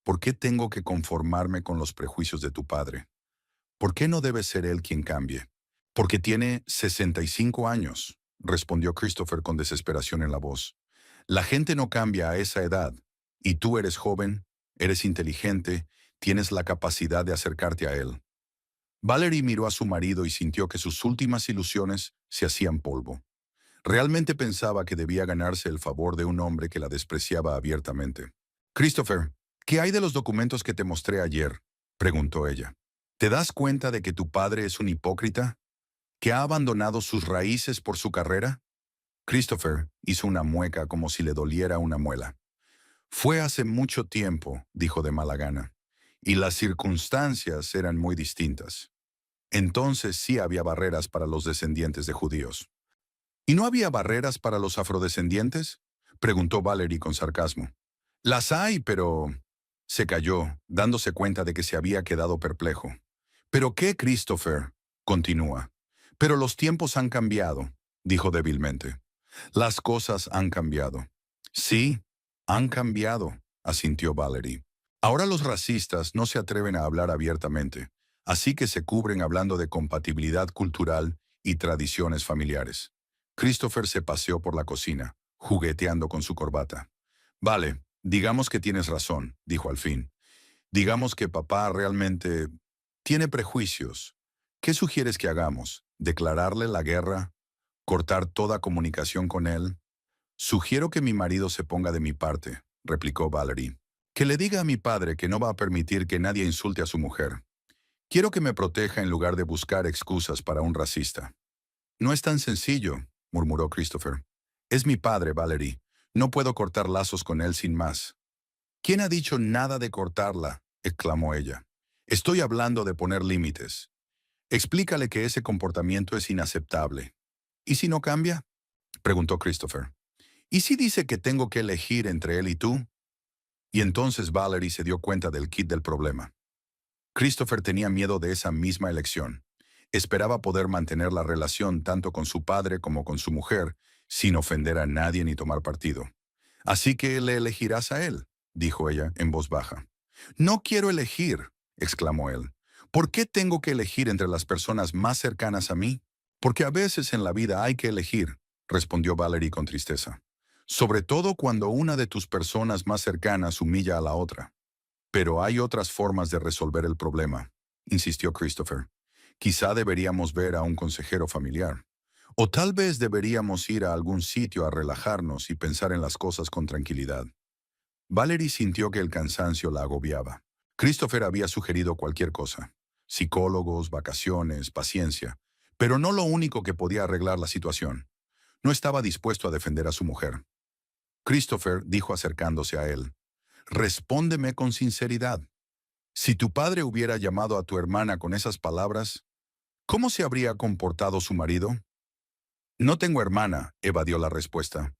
¿Por qué tengo que conformarme con los prejuicios de tu padre? ¿Por qué no debe ser él quien cambie? Porque tiene 65 años, respondió Christopher con desesperación en la voz. La gente no cambia a esa edad, y tú eres joven, eres inteligente, tienes la capacidad de acercarte a él. Valerie miró a su marido y sintió que sus últimas ilusiones se hacían polvo. Realmente pensaba que debía ganarse el favor de un hombre que la despreciaba abiertamente. Christopher, ¿qué hay de los documentos que te mostré ayer?, preguntó ella. ¿Te das cuenta de que tu padre es un hipócrita? ¿Que ha abandonado sus raíces por su carrera? Christopher hizo una mueca como si le doliera una muela. Fue hace mucho tiempo, dijo de mala gana, y las circunstancias eran muy distintas. Entonces sí había barreras para los descendientes de judíos. ¿Y no había barreras para los afrodescendientes?, preguntó Valerie con sarcasmo. Las hay, pero... Se calló, dándose cuenta de que se había quedado perplejo. ¿Pero qué, Christopher? Continúa. Pero los tiempos han cambiado, dijo débilmente. Las cosas han cambiado. Sí, han cambiado, asintió Valerie. Ahora los racistas no se atreven a hablar abiertamente, así que se cubren hablando de compatibilidad cultural y tradiciones familiares. Christopher se paseó por la cocina, jugueteando con su corbata. Vale, digamos que tienes razón, dijo al fin. Digamos que papá realmente tiene prejuicios. ¿Qué sugieres que hagamos? ¿Declararle la guerra? ¿Cortar toda comunicación con él? Sugiero que mi marido se ponga de mi parte, replicó Valerie. Que le diga a mi padre que no va a permitir que nadie insulte a su mujer. Quiero que me proteja en lugar de buscar excusas para un racista. No es tan sencillo, murmuró Christopher. Es mi padre, Valerie. No puedo cortar lazos con él sin más. ¿Quién ha dicho nada de cortarla?, exclamó ella. Estoy hablando de poner límites. Explícale que ese comportamiento es inaceptable. ¿Y si no cambia?, preguntó Christopher. ¿Y si dice que tengo que elegir entre él y tú? Y entonces Valerie se dio cuenta del kit del problema. Christopher tenía miedo de esa misma elección. Esperaba poder mantener la relación tanto con su padre como con su mujer, sin ofender a nadie ni tomar partido. Así que le elegirás a él, dijo ella en voz baja. No quiero elegir, exclamó él. ¿Por qué tengo que elegir entre las personas más cercanas a mí? Porque a veces en la vida hay que elegir, respondió Valerie con tristeza. Sobre todo cuando una de tus personas más cercanas humilla a la otra. Pero hay otras formas de resolver el problema, insistió Christopher. Quizá deberíamos ver a un consejero familiar. O tal vez deberíamos ir a algún sitio a relajarnos y pensar en las cosas con tranquilidad. Valerie sintió que el cansancio la agobiaba. Christopher había sugerido cualquier cosa. Psicólogos, vacaciones, paciencia. Pero no lo único que podía arreglar la situación. No estaba dispuesto a defender a su mujer. Christopher dijo acercándose a él. Respóndeme con sinceridad. Si tu padre hubiera llamado a tu hermana con esas palabras, ¿cómo se habría comportado su marido? No tengo hermana, evadió la respuesta.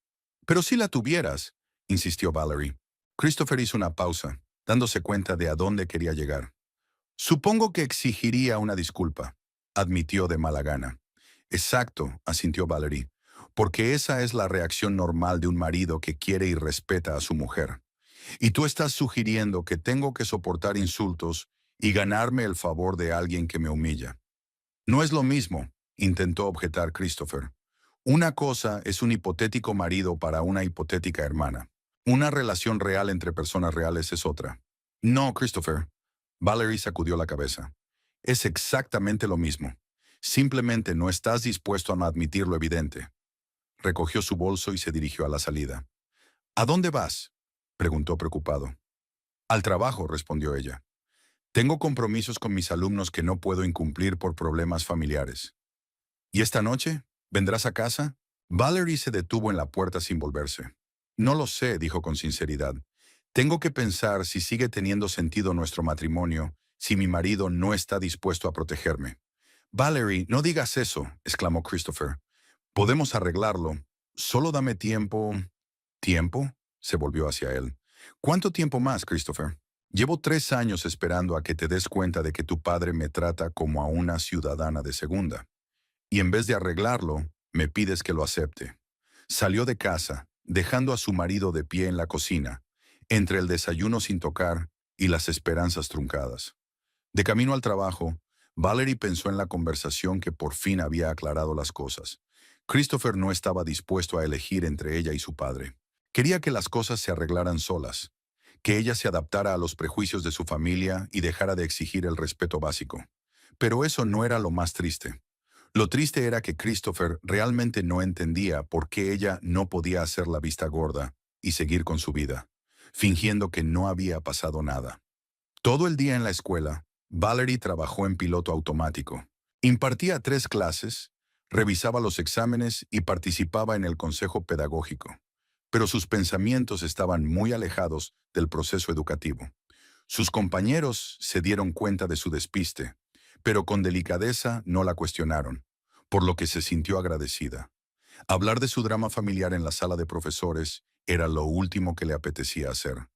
Pero si la tuvieras, insistió Valerie. Christopher hizo una pausa, dándose cuenta de a dónde quería llegar. Supongo que exigiría una disculpa, admitió de mala gana. Exacto, asintió Valerie, porque esa es la reacción normal de un marido que quiere y respeta a su mujer. Y tú estás sugiriendo que tengo que soportar insultos y ganarme el favor de alguien que me humilla. No es lo mismo, intentó objetar Christopher. Una cosa es un hipotético marido para una hipotética hermana. Una relación real entre personas reales es otra. No, Christopher. Valerie sacudió la cabeza. Es exactamente lo mismo. Simplemente no estás dispuesto a admitir lo evidente. Recogió su bolso y se dirigió a la salida. ¿A dónde vas?, preguntó preocupado. Al trabajo, respondió ella. Tengo compromisos con mis alumnos que no puedo incumplir por problemas familiares. ¿Y esta noche? ¿Vendrás a casa? Valerie se detuvo en la puerta sin volverse. No lo sé, dijo con sinceridad. Tengo que pensar si sigue teniendo sentido nuestro matrimonio, si mi marido no está dispuesto a protegerme. Valerie, no digas eso, exclamó Christopher. Podemos arreglarlo. Solo dame tiempo. ¿Tiempo?, se volvió hacia él. ¿Cuánto tiempo más, Christopher? Llevo 3 años esperando a que te des cuenta de que tu padre me trata como a una ciudadana de segunda. Y en vez de arreglarlo, Me pides que lo acepte. Salió de casa, dejando a su marido de pie en la cocina, entre el desayuno sin tocar y las esperanzas truncadas. De camino al trabajo, Valerie pensó en la conversación que por fin había aclarado las cosas. Christopher no estaba dispuesto a elegir entre ella y su padre. Quería que las cosas se arreglaran solas, que ella se adaptara a los prejuicios de su familia y dejara de exigir el respeto básico. Pero eso no era lo más triste. Lo triste era que Christopher realmente no entendía por qué ella no podía hacer la vista gorda y seguir con su vida, fingiendo que no había pasado nada. Todo el día en la escuela, Valerie trabajó en piloto automático. Impartía 3 clases, revisaba los exámenes y participaba en el consejo pedagógico. Pero sus pensamientos estaban muy alejados del proceso educativo. Sus compañeros se dieron cuenta de su despiste, pero con delicadeza no la cuestionaron, por lo que se sintió agradecida. Hablar de su drama familiar en la sala de profesores era lo último que le apetecía hacer.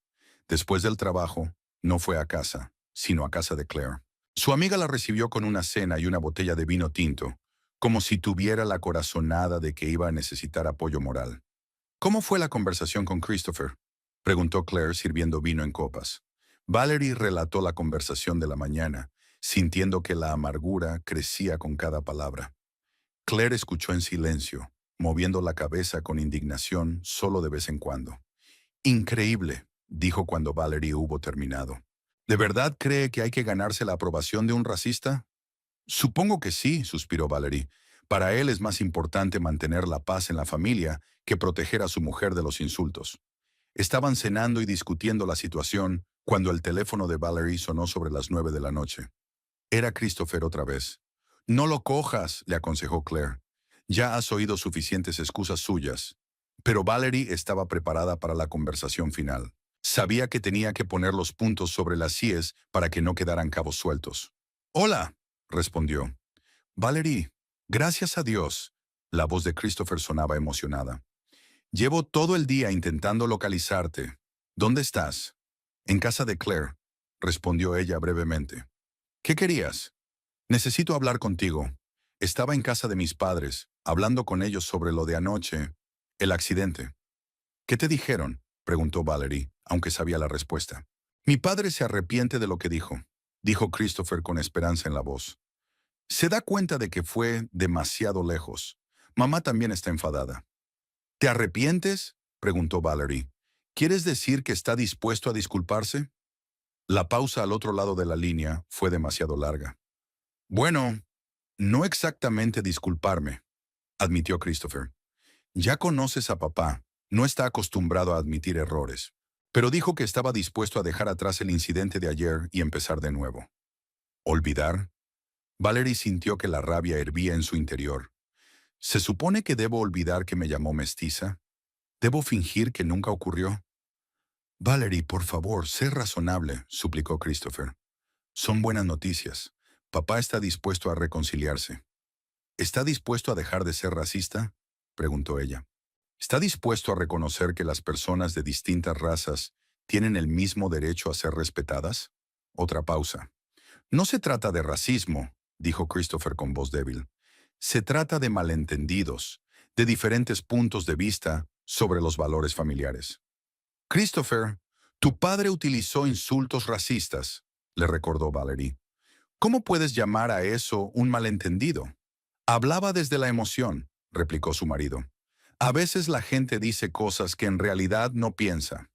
Después del trabajo, no fue a casa, sino a casa de Claire. Su amiga la recibió con una cena y una botella de vino tinto, como si tuviera la corazonada de que iba a necesitar apoyo moral. ¿Cómo fue la conversación con Christopher?, preguntó Claire sirviendo vino en copas. Valerie relató la conversación de la mañana, sintiendo que la amargura crecía con cada palabra. Claire escuchó en silencio, moviendo la cabeza con indignación solo de vez en cuando. Increíble, dijo cuando Valerie hubo terminado. ¿De verdad cree que hay que ganarse la aprobación de un racista? Supongo que sí, suspiró Valerie. Para él es más importante mantener la paz en la familia que proteger a su mujer de los insultos. Estaban cenando y discutiendo la situación cuando el teléfono de Valerie sonó sobre las 9 de la noche. Era Christopher otra vez. No lo cojas, le aconsejó Claire. Ya has oído suficientes excusas suyas. Pero Valerie estaba preparada para la conversación final. Sabía que tenía que poner los puntos sobre las íes para que no quedaran cabos sueltos. «Hola», respondió. «Valerie, gracias a Dios». La voz de Christopher sonaba emocionada. «Llevo todo el día intentando localizarte. ¿Dónde estás?» «En casa de Claire», respondió ella brevemente. «¿Qué querías?» «Necesito hablar contigo. Estaba en casa de mis padres, hablando con ellos sobre lo de anoche, el accidente». «¿Qué te dijeron?», preguntó Valerie, aunque sabía la respuesta. «Mi padre se arrepiente de lo que dijo Christopher con esperanza en la voz. Se da cuenta de que fue demasiado lejos. Mamá también está enfadada». «¿Te arrepientes?», preguntó Valerie. «¿Quieres decir que está dispuesto a disculparse?». La pausa al otro lado de la línea fue demasiado larga. «Bueno, no exactamente disculparme», admitió Christopher. «Ya conoces a papá, no está acostumbrado a admitir errores. Pero dijo que estaba dispuesto a dejar atrás el incidente de ayer y empezar de nuevo». ¿Olvidar? Valerie sintió que la rabia hervía en su interior. ¿Se supone que debo olvidar que me llamó mestiza? ¿Debo fingir que nunca ocurrió? «Valerie, por favor, sé razonable», suplicó Christopher. «Son buenas noticias. Papá está dispuesto a reconciliarse». «¿Está dispuesto a dejar de ser racista?», preguntó ella. «¿Está dispuesto a reconocer que las personas de distintas razas tienen el mismo derecho a ser respetadas?» Otra pausa. «No se trata de racismo», dijo Christopher con voz débil. «Se trata de malentendidos, de diferentes puntos de vista sobre los valores familiares». «Christopher, tu padre utilizó insultos racistas», le recordó Valerie. «¿Cómo puedes llamar a eso un malentendido?» «Hablaba desde la emoción», replicó su marido. «A veces la gente dice cosas que en realidad no piensa».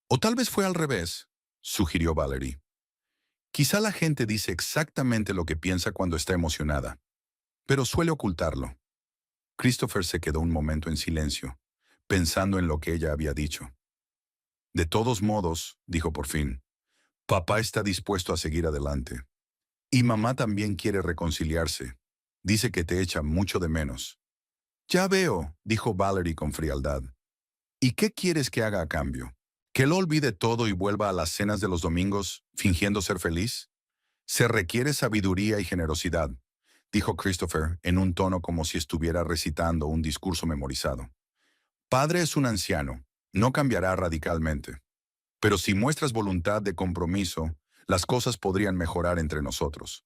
«O tal vez fue al revés», sugirió Valerie. «Quizá la gente dice exactamente lo que piensa cuando está emocionada, pero suele ocultarlo». Christopher se quedó un momento en silencio, pensando en lo que ella había dicho. «De todos modos», dijo por fin, «papá está dispuesto a seguir adelante. Y mamá también quiere reconciliarse. Dice que te echa mucho de menos». «Ya veo», dijo Valerie con frialdad. «¿Y qué quieres que haga a cambio? ¿Que lo olvide todo y vuelva a las cenas de los domingos, fingiendo ser feliz?» «Se requiere sabiduría y generosidad», dijo Christopher en un tono como si estuviera recitando un discurso memorizado. «Padre es un anciano, no cambiará radicalmente. Pero si muestras voluntad de compromiso, las cosas podrían mejorar entre nosotros».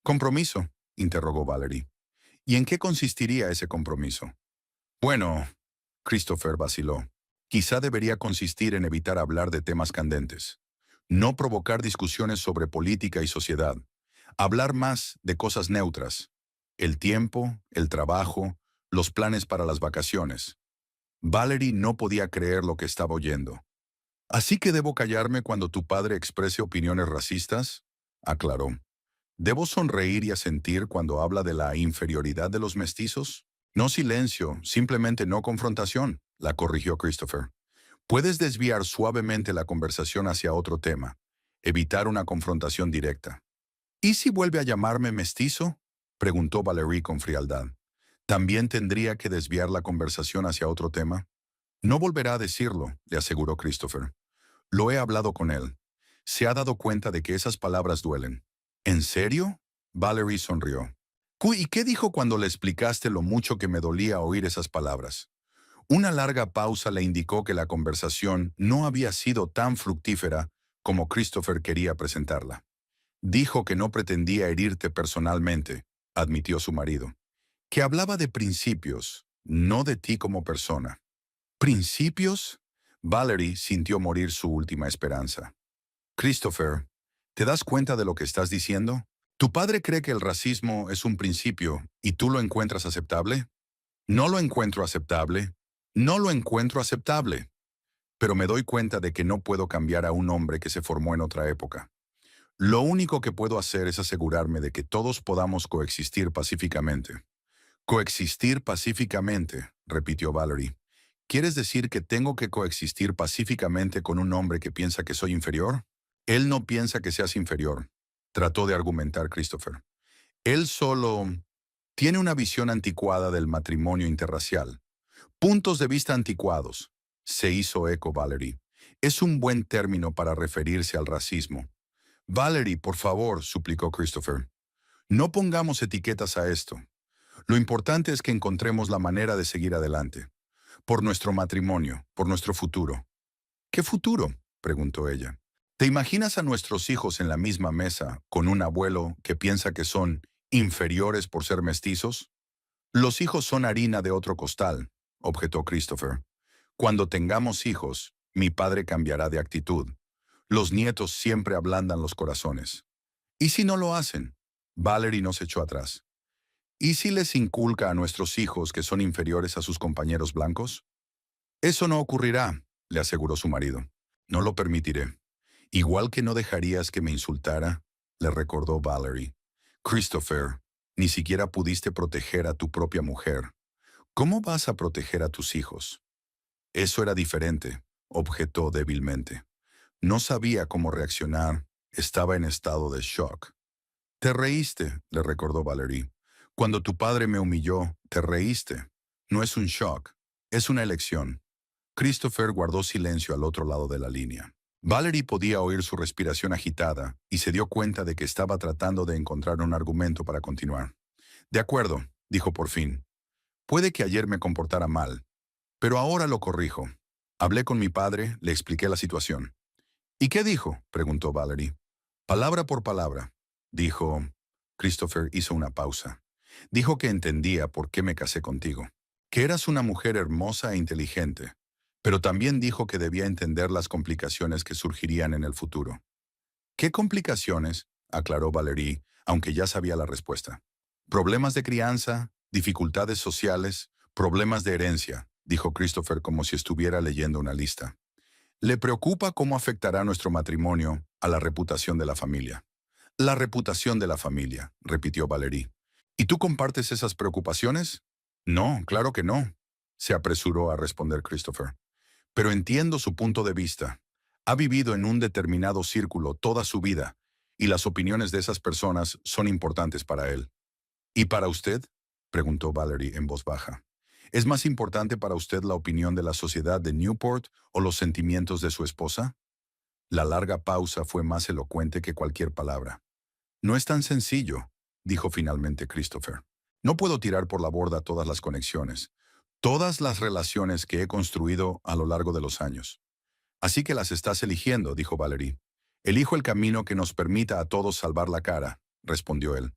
«¿Compromiso?», interrogó Valerie. ¿Y en qué consistiría ese compromiso? Bueno, Christopher vaciló. Quizá debería consistir en evitar hablar de temas candentes. No provocar discusiones sobre política y sociedad. Hablar más de cosas neutras. El tiempo, el trabajo, los planes para las vacaciones. Valerie no podía creer lo que estaba oyendo. ¿Así que debo callarme cuando tu padre exprese opiniones racistas? Aclaró. ¿Debo sonreír y asentir cuando habla de la inferioridad de los mestizos? No silencio, simplemente no confrontación, la corrigió Christopher. Puedes desviar suavemente la conversación hacia otro tema, evitar una confrontación directa. ¿Y si vuelve a llamarme mestizo? Preguntó Valerie con frialdad. ¿También tendría que desviar la conversación hacia otro tema? No volverá a decirlo, le aseguró Christopher. Lo he hablado con él. Se ha dado cuenta de que esas palabras duelen. ¿En serio? Valerie sonrió. ¿Y qué dijo cuando le explicaste lo mucho que me dolía oír esas palabras? Una larga pausa le indicó que la conversación no había sido tan fructífera como Christopher quería presentarla. Dijo que no pretendía herirte personalmente, admitió su marido. Que hablaba de principios, no de ti como persona. ¿Principios? Valerie sintió morir su última esperanza. Christopher, ¿te das cuenta de lo que estás diciendo? ¿Tu padre cree que el racismo es un principio y tú lo encuentras aceptable? No lo encuentro aceptable. No lo encuentro aceptable. Pero me doy cuenta de que no puedo cambiar a un hombre que se formó en otra época. Lo único que puedo hacer es asegurarme de que todos podamos coexistir pacíficamente. Coexistir pacíficamente, repitió Valerie. ¿Quieres decir que tengo que coexistir pacíficamente con un hombre que piensa que soy inferior? Él no piensa que seas inferior, trató de argumentar Christopher. Él solo tiene una visión anticuada del matrimonio interracial. Puntos de vista anticuados, se hizo eco Valerie. Es un buen término para referirse al racismo. Valerie, por favor, suplicó Christopher. No pongamos etiquetas a esto. Lo importante es que encontremos la manera de seguir adelante. Por nuestro matrimonio, por nuestro futuro. ¿Qué futuro? Preguntó ella. ¿Te imaginas a nuestros hijos en la misma mesa con un abuelo que piensa que son inferiores por ser mestizos? Los hijos son harina de otro costal, objetó Christopher. Cuando tengamos hijos, mi padre cambiará de actitud. Los nietos siempre ablandan los corazones. ¿Y si no lo hacen? Valerie nos echó atrás. ¿Y si les inculca a nuestros hijos que son inferiores a sus compañeros blancos? Eso no ocurrirá, le aseguró su marido. No lo permitiré. Igual que no dejarías que me insultara, le recordó Valerie. Christopher, ni siquiera pudiste proteger a tu propia mujer. ¿Cómo vas a proteger a tus hijos? Eso era diferente, objetó débilmente. No sabía cómo reaccionar, estaba en estado de shock. Te reíste, le recordó Valerie. Cuando tu padre me humilló, te reíste. No es un shock, es una elección. Christopher guardó silencio al otro lado de la línea. Valerie podía oír su respiración agitada y se dio cuenta de que estaba tratando de encontrar un argumento para continuar. De acuerdo, dijo por fin. Puede que ayer me comportara mal, pero ahora lo corrijo. Hablé con mi padre, le expliqué la situación. ¿Y qué dijo? Preguntó Valerie. Palabra por palabra. Dijo. Christopher hizo una pausa. Dijo que entendía por qué me casé contigo, que eras una mujer hermosa e inteligente, pero también dijo que debía entender las complicaciones que surgirían en el futuro. ¿Qué complicaciones? Aclaró Valerie, aunque ya sabía la respuesta. Problemas de crianza, dificultades sociales, problemas de herencia, dijo Christopher como si estuviera leyendo una lista. Le preocupa cómo afectará nuestro matrimonio a la reputación de la familia. La reputación de la familia, repitió Valerie. ¿Y tú compartes esas preocupaciones? No, claro que no, se apresuró a responder Christopher. Pero entiendo su punto de vista. Ha vivido en un determinado círculo toda su vida, y las opiniones de esas personas son importantes para él. ¿Y para usted? Preguntó Valerie en voz baja. ¿Es más importante para usted la opinión de la sociedad de Newport o los sentimientos de su esposa? La larga pausa fue más elocuente que cualquier palabra. No es tan sencillo, dijo finalmente Christopher. No puedo tirar por la borda todas las conexiones, todas las relaciones que he construido a lo largo de los años. Así que las estás eligiendo, dijo Valerie. Elijo el camino que nos permita a todos salvar la cara, respondió él.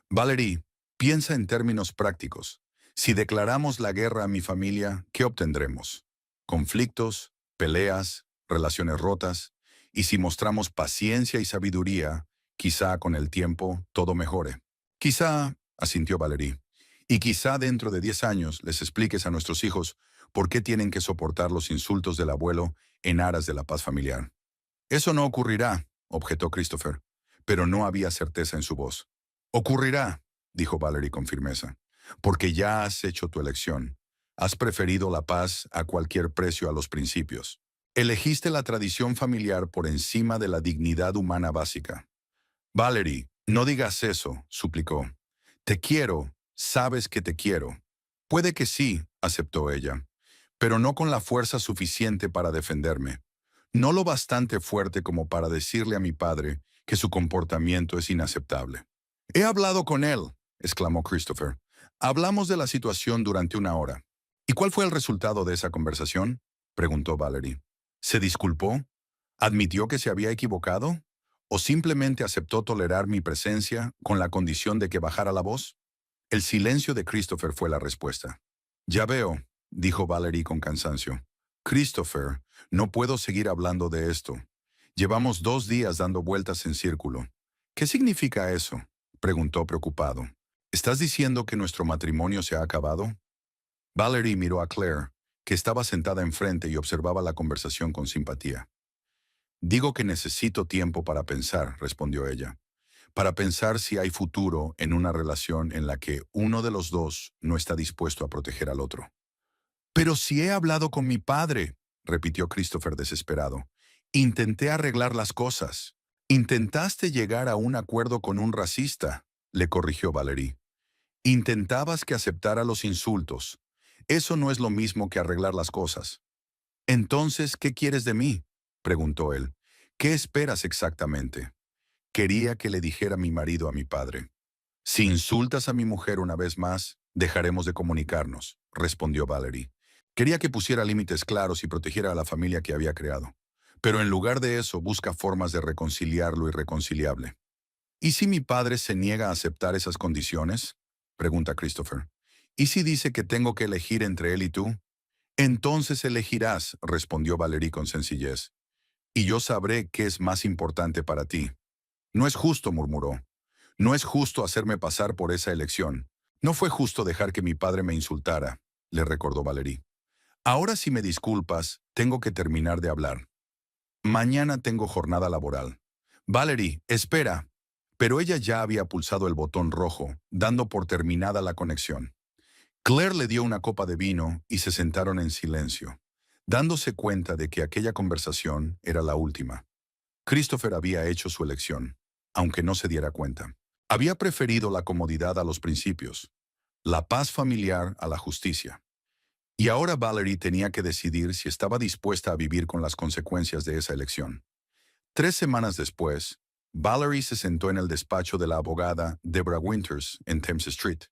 Valerie, Piensa en términos prácticos. Si declaramos la guerra a mi familia, ¿qué obtendremos? Conflictos, peleas, relaciones rotas. Y si mostramos paciencia y sabiduría, quizá con el tiempo todo mejore. Quizá, asintió Valerie, y quizá dentro de 10 años les expliques a nuestros hijos por qué tienen que soportar los insultos del abuelo en aras de la paz familiar. Eso no ocurrirá, objetó Christopher, pero no había certeza en su voz. Ocurrirá, dijo Valerie con firmeza, porque ya has hecho tu elección. Has preferido la paz a cualquier precio a los principios. Elegiste la tradición familiar por encima de la dignidad humana básica. Valerie, no digas eso, suplicó. Te quiero, sabes que te quiero. Puede que sí, aceptó ella, pero no con la fuerza suficiente para defenderme. No lo bastante fuerte como para decirle a mi padre que su comportamiento es inaceptable. He hablado con él, exclamó Christopher. Hablamos de la situación durante una hora. ¿Y cuál fue el resultado de esa conversación? Preguntó Valerie. ¿Se disculpó? ¿Admitió que se había equivocado? ¿O simplemente aceptó tolerar mi presencia con la condición de que bajara la voz? El silencio de Christopher fue la respuesta. Ya veo, dijo Valerie con cansancio. Christopher, no puedo seguir hablando de esto. Llevamos 2 días dando vueltas en círculo. ¿Qué significa eso? Preguntó preocupado. ¿Estás diciendo que nuestro matrimonio se ha acabado? Valerie miró a Claire, que estaba sentada enfrente y observaba la conversación con simpatía. Digo que necesito tiempo para pensar, respondió ella. Para pensar si hay futuro en una relación en la que uno de los dos no está dispuesto a proteger al otro. Pero si he hablado con mi padre, repitió Christopher desesperado. Intenté arreglar las cosas. Intentaste llegar a un acuerdo con un racista, le corrigió Valerie. Intentabas que aceptara los insultos. Eso no es lo mismo que arreglar las cosas. Entonces, ¿qué quieres de mí? Preguntó él. ¿Qué esperas exactamente? Quería que le dijera mi marido a mi padre. Si insultas a mi mujer una vez más, dejaremos de comunicarnos, respondió Valerie. Quería que pusiera límites claros y protegiera a la familia que había creado. Pero en lugar de eso, busca formas de reconciliar lo irreconciliable. ¿Y si mi padre se niega a aceptar esas condiciones? Pregunta Christopher. ¿Y si dice que tengo que elegir entre él y tú? Entonces elegirás, respondió Valerie con sencillez. Y yo sabré qué es más importante para ti. No es justo, murmuró. No es justo hacerme pasar por esa elección. No fue justo dejar que mi padre me insultara, le recordó Valerie. Ahora si me disculpas, tengo que terminar de hablar. Mañana tengo jornada laboral. Valerie, espera. Pero ella ya había pulsado el botón rojo, dando por terminada la conexión. Claire le dio una copa de vino y se sentaron en silencio, dándose cuenta de que aquella conversación era la última. Christopher había hecho su elección, aunque no se diera cuenta. Había preferido la comodidad a los principios, la paz familiar a la justicia. Y ahora Valerie tenía que decidir si estaba dispuesta a vivir con las consecuencias de esa elección. 3 semanas después, Valerie se sentó en el despacho de la abogada Deborah Winters en Thames Street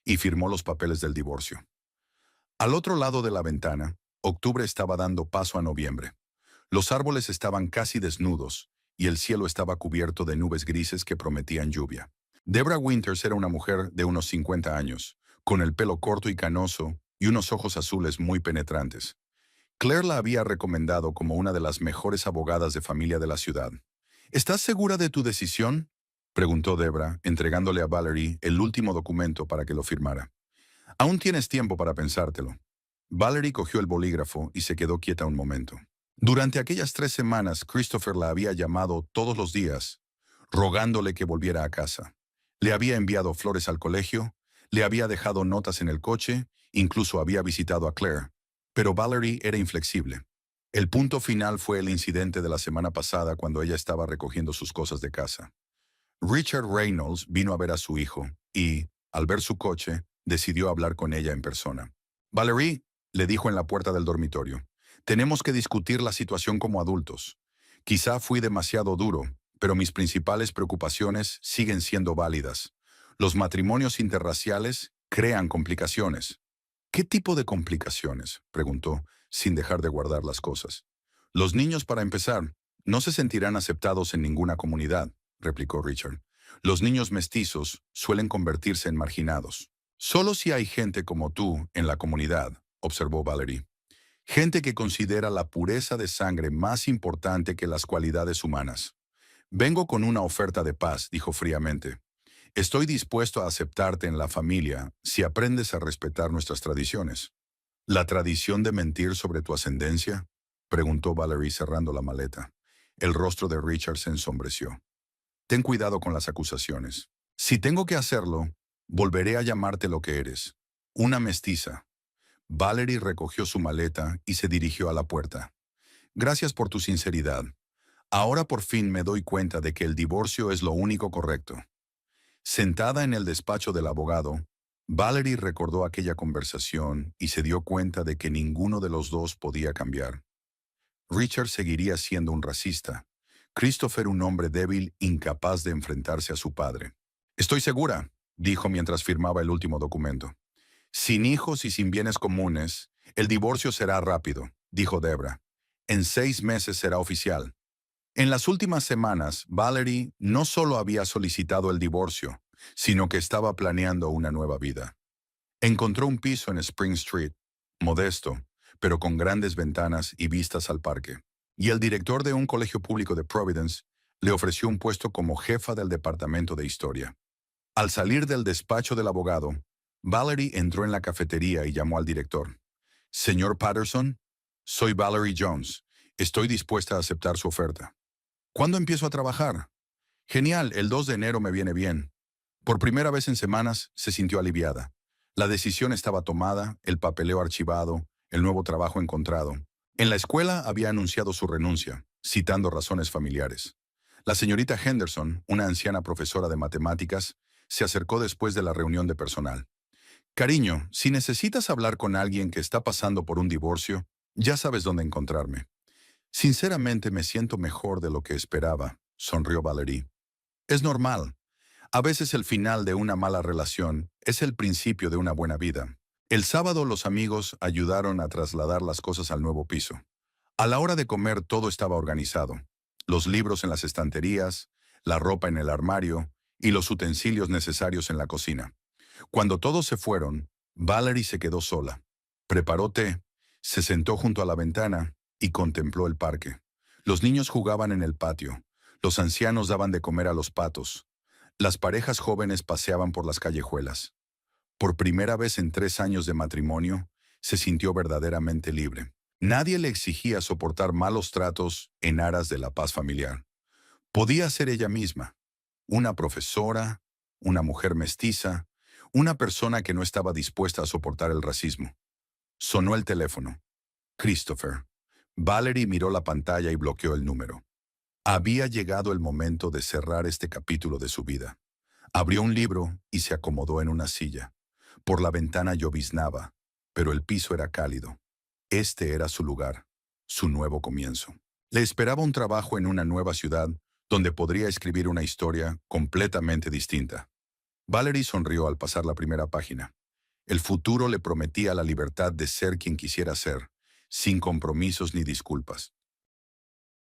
y firmó los papeles del divorcio. Al otro lado de la ventana, octubre estaba dando paso a noviembre. Los árboles estaban casi desnudos y el cielo estaba cubierto de nubes grises que prometían lluvia. Deborah Winters era una mujer de unos 50 años, con el pelo corto y canoso y unos ojos azules muy penetrantes. Claire la había recomendado como una de las mejores abogadas de familia de la ciudad. ¿Estás segura de tu decisión?, preguntó Deborah, entregándole a Valerie el último documento para que lo firmara. Aún tienes tiempo para pensártelo. Valerie cogió el bolígrafo y se quedó quieta un momento. Durante aquellas 3 semanas, Christopher la había llamado todos los días, rogándole que volviera a casa. Le había enviado flores al colegio, le había dejado notas en el coche, incluso había visitado a Claire. Pero Valerie era inflexible. El punto final fue el incidente de la semana pasada cuando ella estaba recogiendo sus cosas de casa. Richard Reynolds vino a ver a su hijo y, al ver su coche, decidió hablar con ella en persona. Valerie, le dijo en la puerta del dormitorio, tenemos que discutir la situación como adultos. Quizá fui demasiado duro, pero mis principales preocupaciones siguen siendo válidas. Los matrimonios interraciales crean complicaciones. ¿Qué tipo de complicaciones?, preguntó, sin dejar de guardar las cosas. Los niños, para empezar, no se sentirán aceptados en ninguna comunidad, replicó Richard. Los niños mestizos suelen convertirse en marginados. Solo si hay gente como tú en la comunidad, observó Valerie. Gente que considera la pureza de sangre más importante que las cualidades humanas. Vengo con una oferta de paz, dijo fríamente. Estoy dispuesto a aceptarte en la familia si aprendes a respetar nuestras tradiciones. ¿La tradición de mentir sobre tu ascendencia? Preguntó Valerie cerrando la maleta. El rostro de Richard se ensombreció. Ten cuidado con las acusaciones. Si tengo que hacerlo, volveré a llamarte lo que eres. Una mestiza. Valerie recogió su maleta y se dirigió a la puerta. Gracias por tu sinceridad. Ahora por fin me doy cuenta de que el divorcio es lo único correcto. Sentada en el despacho del abogado, Valerie recordó aquella conversación y se dio cuenta de que ninguno de los dos podía cambiar. Richard seguiría siendo un racista. Christopher un hombre débil, incapaz de enfrentarse a su padre. Estoy segura, dijo mientras firmaba el último documento. Sin hijos y sin bienes comunes, el divorcio será rápido, dijo Debra. En 6 meses será oficial. En las últimas semanas, Valerie no solo había solicitado el divorcio, sino que estaba planeando una nueva vida. Encontró un piso en Spring Street, modesto, pero con grandes ventanas y vistas al parque. Y el director de un colegio público de Providence le ofreció un puesto como jefa del departamento de historia. Al salir del despacho del abogado, Valerie entró en la cafetería y llamó al director. Señor Patterson, soy Valerie Jones. Estoy dispuesta a aceptar su oferta. ¿Cuándo empiezo a trabajar? Genial, el 2 de enero me viene bien. Por primera vez en semanas, se sintió aliviada. La decisión estaba tomada, el papeleo archivado, el nuevo trabajo encontrado. En la escuela había anunciado su renuncia, citando razones familiares. La señorita Henderson, una anciana profesora de matemáticas, se acercó después de la reunión de personal. Cariño, si necesitas hablar con alguien que está pasando por un divorcio, ya sabes dónde encontrarme. Sinceramente me siento mejor de lo que esperaba, sonrió Valerie. Es normal. A veces el final de una mala relación es el principio de una buena vida. El sábado los amigos ayudaron a trasladar las cosas al nuevo piso. A la hora de comer todo estaba organizado. Los libros en las estanterías, la ropa en el armario y los utensilios necesarios en la cocina. Cuando todos se fueron, Valerie se quedó sola. Preparó té, se sentó junto a la ventana y contempló el parque. Los niños jugaban en el patio. Los ancianos daban de comer a los patos. Las parejas jóvenes paseaban por las callejuelas. Por primera vez en 3 años de matrimonio, se sintió verdaderamente libre. Nadie le exigía soportar malos tratos en aras de la paz familiar. Podía ser ella misma, una profesora, una mujer mestiza, una persona que no estaba dispuesta a soportar el racismo. Sonó el teléfono. Christopher. Valerie miró la pantalla y bloqueó el número. Había llegado el momento de cerrar este capítulo de su vida. Abrió un libro y se acomodó en una silla. Por la ventana lloviznaba, pero el piso era cálido. Este era su lugar, su nuevo comienzo. Le esperaba un trabajo en una nueva ciudad donde podría escribir una historia completamente distinta. Valerie sonrió al pasar la primera página. El futuro le prometía la libertad de ser quien quisiera ser, sin compromisos ni disculpas.